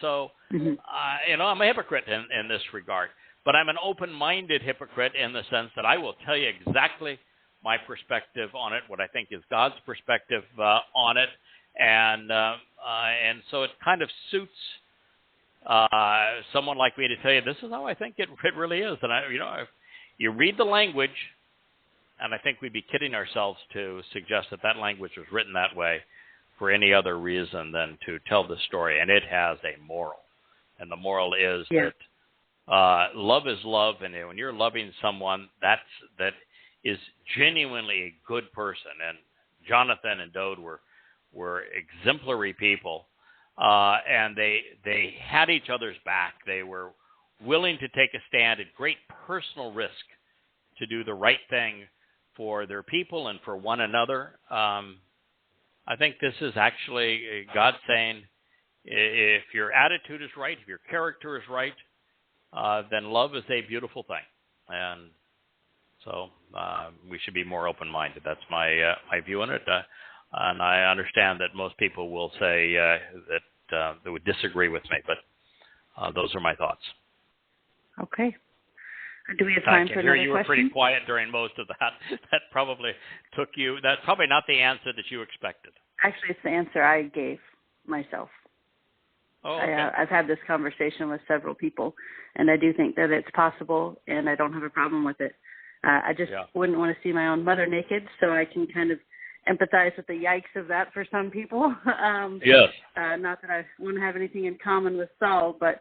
So, I'm a hypocrite in this regard. But I'm an open-minded hypocrite in the sense that I will tell you exactly my perspective on it, what I think is God's perspective on it. And so it kind of suits someone like me to tell you, this is how I think it really is. And, if you read the language, and I think we'd be kidding ourselves to suggest that language was written that way for any other reason than to tell the story. And it has a moral. And the moral is that love is love. And when you're loving someone that is genuinely a good person, and Jonathan and Dode were exemplary people, and they had each other's back. They were willing to take a stand at great personal risk to do the right thing for their people and for one another. I think this is actually God saying, if your attitude is right, if your character is right, then love is a beautiful thing. And so we should be more open-minded. That's my view on it. And I understand that most people will say that they would disagree with me, but those are my thoughts. Okay. Do we have time for another question? You were pretty quiet during most of that. That probably took you. That's probably not the answer that you expected. Actually, it's the answer I gave myself. Oh, okay. I've had this conversation with several people, and I do think that it's possible, and I don't have a problem with it. I just wouldn't want to see my own mother naked, so I can kind of empathize with the yikes of that for some people. Yes. Not that I wouldn't have anything in common with Saul, but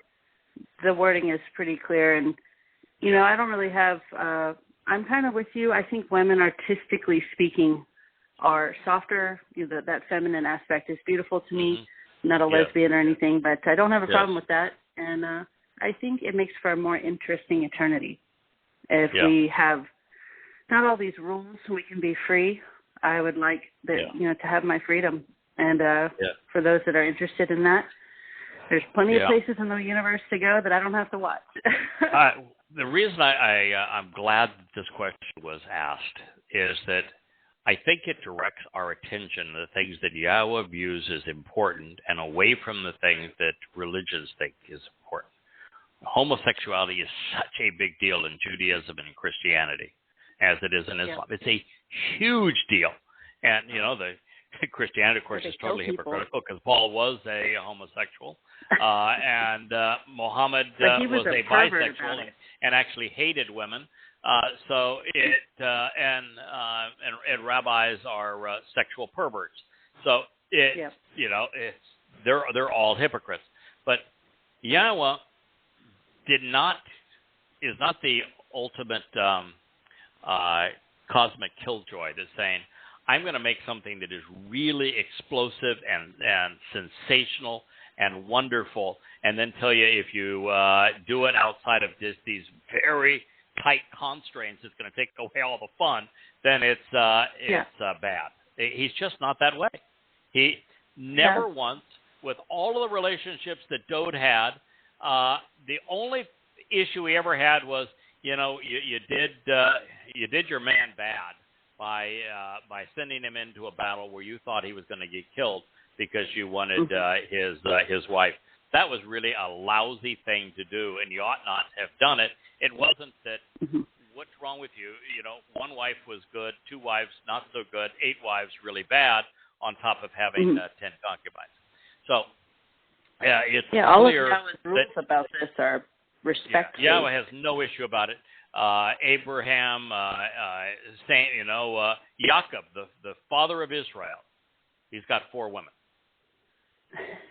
the wording is pretty clear, and I don't really have, I'm kind of with you. I think women, artistically speaking, are softer. That feminine aspect is beautiful to me. I'm not a lesbian or anything, but I don't have a problem with that. And I think it makes for a more interesting eternity. If we have not all these rules, we can be free. I would like to have my freedom. And for those that are interested in that, there's plenty of places in the universe to go that I don't have to watch. The reason I'm glad that this question was asked is that I think it directs our attention to the things that Yahweh views as important and away from the things that religions think is important. Homosexuality is such a big deal in Judaism and in Christianity as it is in Islam. It's a huge deal. And, the Christianity, of course, is totally hypocritical because Paul was a homosexual and Muhammad was a bisexual and actually hated women. So rabbis are sexual perverts. So they're all hypocrites. But Yahweh is not the ultimate cosmic killjoy that's saying, I'm going to make something that is really explosive and sensational and wonderful, and then tell you if you do it outside of these very tight constraints, it's going to take away all the fun, then it's bad. He's just not that way. He never once, with all of the relationships that Dode had, the only issue he ever had was, you did your man bad by sending him into a battle where you thought he was going to get killed because you wanted his wife. That was really a lousy thing to do, and you ought not have done it. It wasn't that, what's wrong with you? One wife was good, 2 wives not so good, 8 wives really bad, on top of having 10 concubines. So, it's clear all of Yahweh's rules about this are respectful. Yahweh has no issue about it. Abraham, Jacob, the father of Israel, he's got 4 women.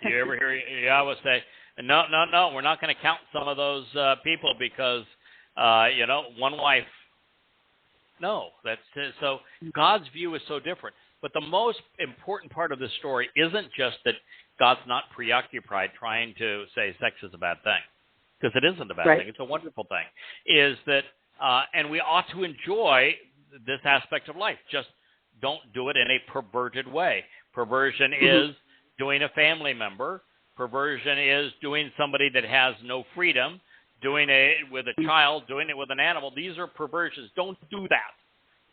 You ever hear Yahweh say, no, we're not going to count some of those people because, one wife. No, that's so God's view is so different. But the most important part of this story isn't just that God's not preoccupied trying to say sex is a bad thing, because it isn't a bad thing. It's a wonderful thing. Is that, and we ought to enjoy this aspect of life. Just don't do it in a perverted way. Perversion is doing a family member. Perversion is doing somebody that has no freedom, doing it with a child, doing it with an animal. These are perversions. Don't do that.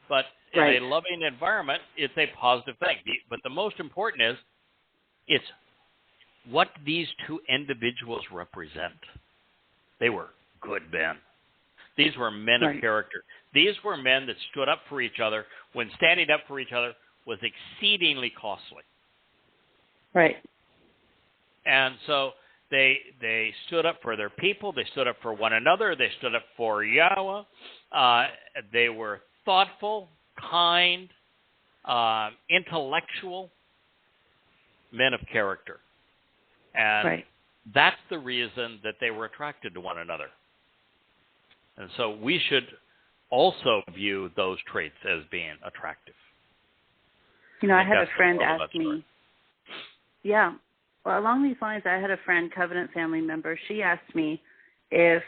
But in a loving environment, it's a positive thing. But the most important is, it's what these two individuals represent. They were good men. These were men of character. These were men that stood up for each other when standing up for each other was exceedingly costly. Right. And so they stood up for their people. They stood up for one another. They stood up for Yahweh. They were thoughtful, kind, intellectual men of character. And that's the reason that they were attracted to one another. And so we should also view those traits as being attractive. You know, I had a friend ask me, well, along these lines, I had a friend, covenant family member. She asked me if,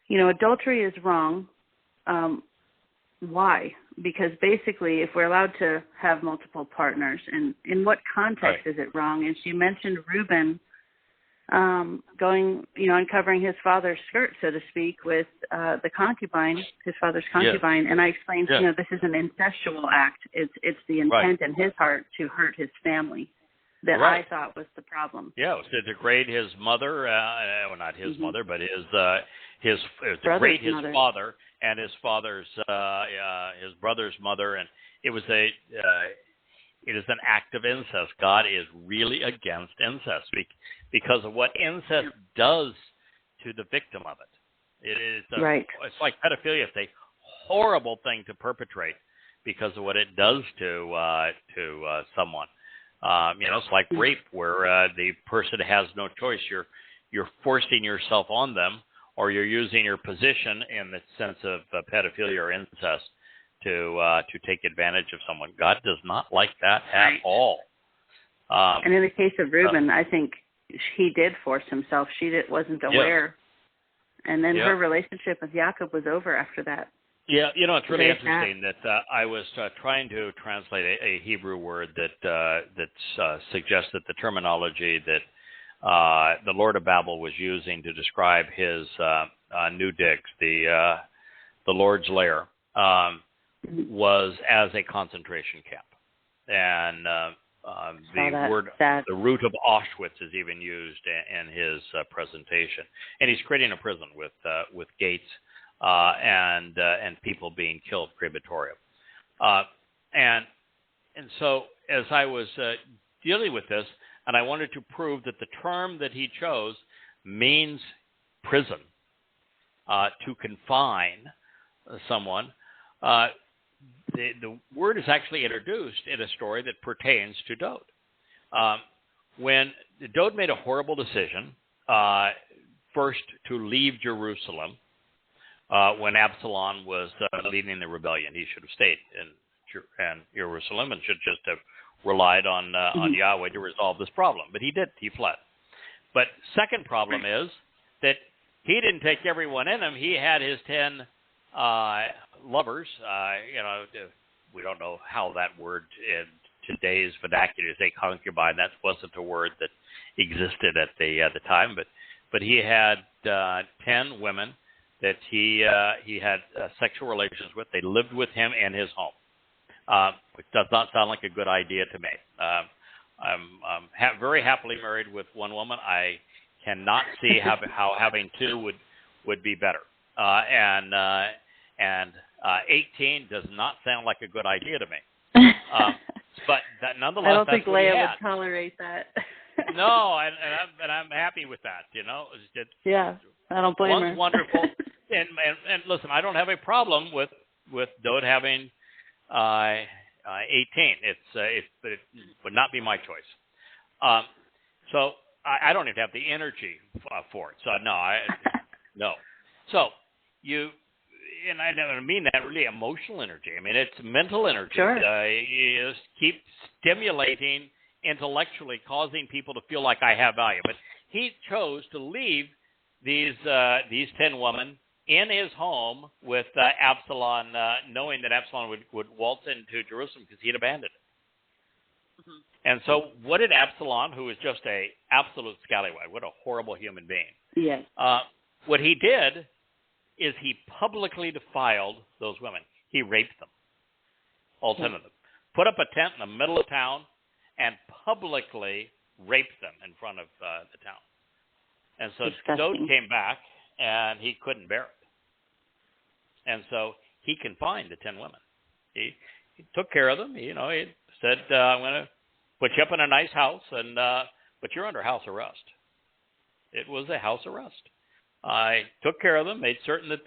adultery is wrong, why? Because basically, if we're allowed to have multiple partners, and in what context is it wrong? And she mentioned Reuben going, uncovering his father's skirt, so to speak, with the concubine, his father's concubine. And I explained, this is an incestual act. It's the intent in his heart to hurt his family that I thought was the problem. Yeah, it was to degrade his mother, well, not his mother, but his degrade his father and his father's, his brother's mother, and it was it is an act of incest. God is really against incest because of what incest does to the victim of it. It is it's like pedophilia. It's a horrible thing to perpetrate because of what it does to someone. It's like rape, where the person has no choice. You're forcing yourself on them, or you're using your position in the sense of pedophilia or incest to take advantage of someone. God does not like that at all. And in the case of Reuben, I think he did force himself. She wasn't aware. And then her relationship with Jacob was over after that. Yeah, it's really interesting that I was trying to translate a Hebrew word that suggests that the terminology that the Lord of Babel was using to describe his new digs, the Lord's lair, was as a concentration camp. And the root of Auschwitz is even used in his presentation. And he's creating a prison with gates and people being killed crematorium. And so as I was dealing with this, and I wanted to prove that the term that he chose means prison, to confine someone, the word is actually introduced in a story that pertains to Dode. When Dode made a horrible decision, first to leave Jerusalem, when Absalom was leading the rebellion, he should have stayed in Jerusalem and should just have relied on Yahweh to resolve this problem. But he did. He fled. But second problem is that he didn't take everyone in him. He had his 10 lovers. We don't know how that word in today's vernacular is a concubine. That wasn't a word that existed at the time. But he had 10 women that he had sexual relations with. They lived with him in his home, which does not sound like a good idea to me. I'm very happily married with one woman. I cannot see how having two would be better. And 18 does not sound like a good idea to me. But that, nonetheless, I don't think Leah would tolerate that. No, and I'm happy with that. I don't blame her. One's wonderful. And listen, I don't have a problem with Dode having 18. It would not be my choice. So I don't even have the energy for it. So no. So and I don't mean that really emotional energy. I mean, it's mental energy. Sure. You just keep stimulating intellectually, causing people to feel like I have value. But he chose to leave these 10 women in his home with Absalom, knowing that Absalom would waltz into Jerusalem because he had abandoned it. Mm-hmm. And so what did Absalom, who was just a absolute scallywag, what a horrible human being, yes. What he did is he publicly defiled those women. He raped them, all 10 of them. Put up a tent in the middle of town and publicly raped them in front of the town. And so Dode came back, and he couldn't bear it. And so he confined the 10 women. He took care of them. He said, I'm going to put you up in a nice house, but you're under house arrest. It was a house arrest. I took care of them, made certain that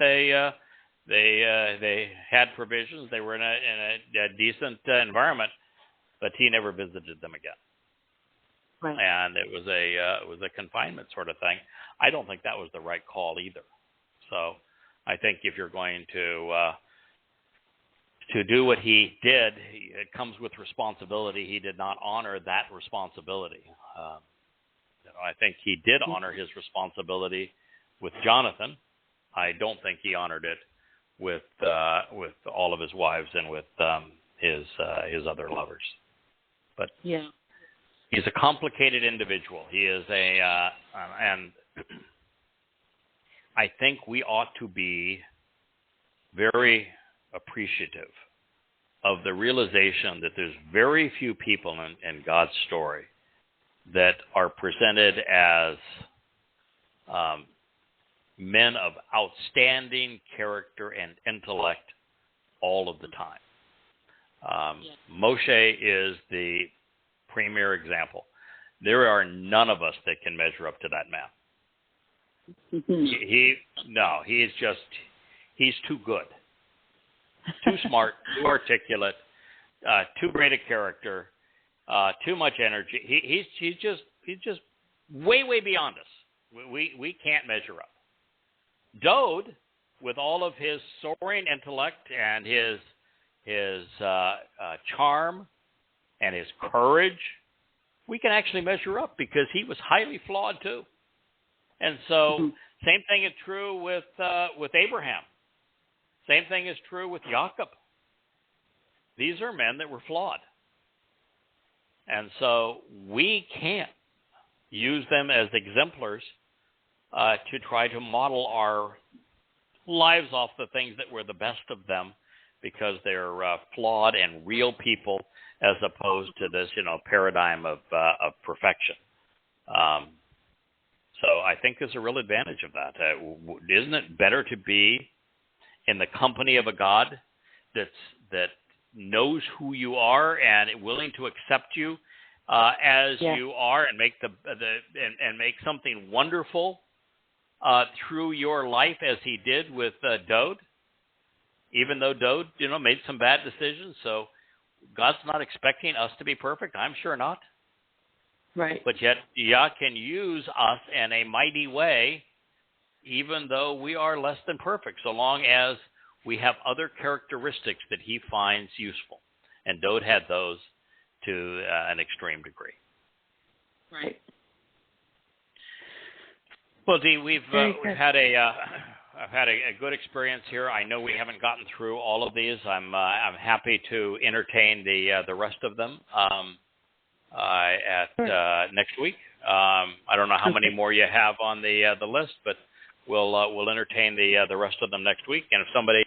they had provisions. They were in a decent environment, but he never visited them again. Right. And it was a confinement sort of thing. I don't think that was the right call either. So I think if you're going to do what he did, it comes with responsibility. He did not honor that responsibility. I think he did honor his responsibility with Jonathan. I don't think he honored it with all of his wives and with his other lovers. But yeah, he's a complicated individual. He is and I think we ought to be very appreciative of the realization that there's very few people in God's story that are presented as men of outstanding character and intellect all of the time. Moshe is the premier example. There are none of us that can measure up to that man. He's too good, too smart, too articulate, too great a character, too much energy. He's just way beyond us. We can't measure up. Dode, with all of his soaring intellect and his charm and his courage, we can actually measure up because he was highly flawed too. And so, same thing is true with Abraham. Same thing is true with Jacob. These are men that were flawed. And so we can't use them as exemplars to try to model our lives off the things that were the best of them because they're flawed and real people as opposed to this, paradigm of perfection. So I think there's a real advantage of that. Isn't it better to be in the company of a God that knows who you are and willing to accept you as you are and make and make something wonderful through your life as he did with Dode, even though Dode, made some bad decisions. So God's not expecting us to be perfect. I'm sure not. Right. But yet Yah can use us in a mighty way, even though we are less than perfect, so long as we have other characteristics that he finds useful. And Dode had those to an extreme degree. Right. Well, Dee, we've had I've had a good experience here. I know we haven't gotten through all of these. I'm happy to entertain the rest of them next week. I don't know how many more you have on the list, but we'll entertain the rest of them next week. And if somebody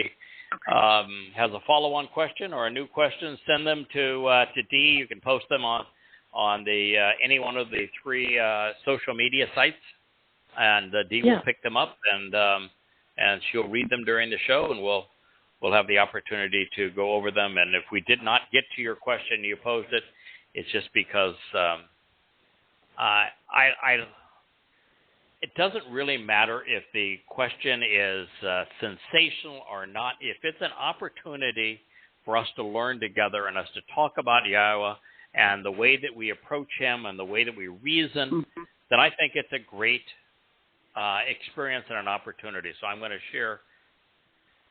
has a follow-on question or a new question, send them to Dee. You can post them on the any one of the 3 social media sites, and Dee will pick them up and she'll read them during the show, and we'll have the opportunity to go over them. And if we did not get to your question, you posed it, it's just because it doesn't really matter if the question is sensational or not. If it's an opportunity for us to learn together and us to talk about Yahowah and the way that we approach him and the way that we reason, then I think it's a great experience and an opportunity. So I'm going to share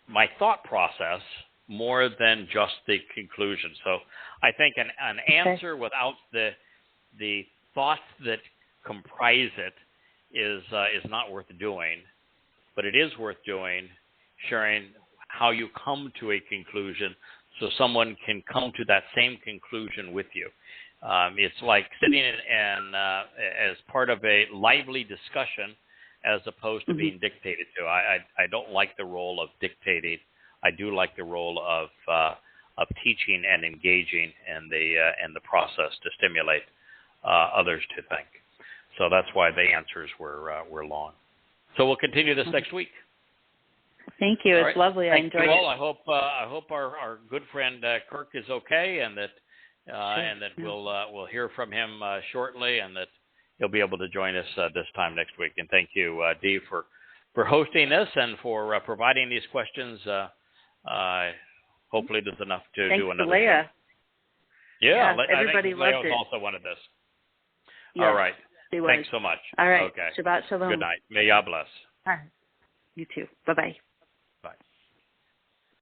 my thought process more than just the conclusion. So I think an answer without the thoughts that comprise it is not worth doing, but it is worth doing, sharing how you come to a conclusion so someone can come to that same conclusion with you. It's like sitting and as part of a lively discussion as opposed to being dictated to. I don't like the role of dictating. I do like the role of teaching and engaging in the process to stimulate others to think. So that's why the answers were long. So we'll continue this next week. Thank you. It's right. lovely. I enjoyed it. I hope our good friend Kirk is okay, and that we'll hear from him shortly, and that he'll be able to join us this time next week. And thank you, Dee, for hosting this and for providing these questions. Hopefully, there's enough to do another. Leah. Yeah, everybody loved it. Also wanted this. Yes, all right. Thanks so much. All right. Okay. Shabbat shalom. Good night. May Yah bless. All right. You too. Bye-bye.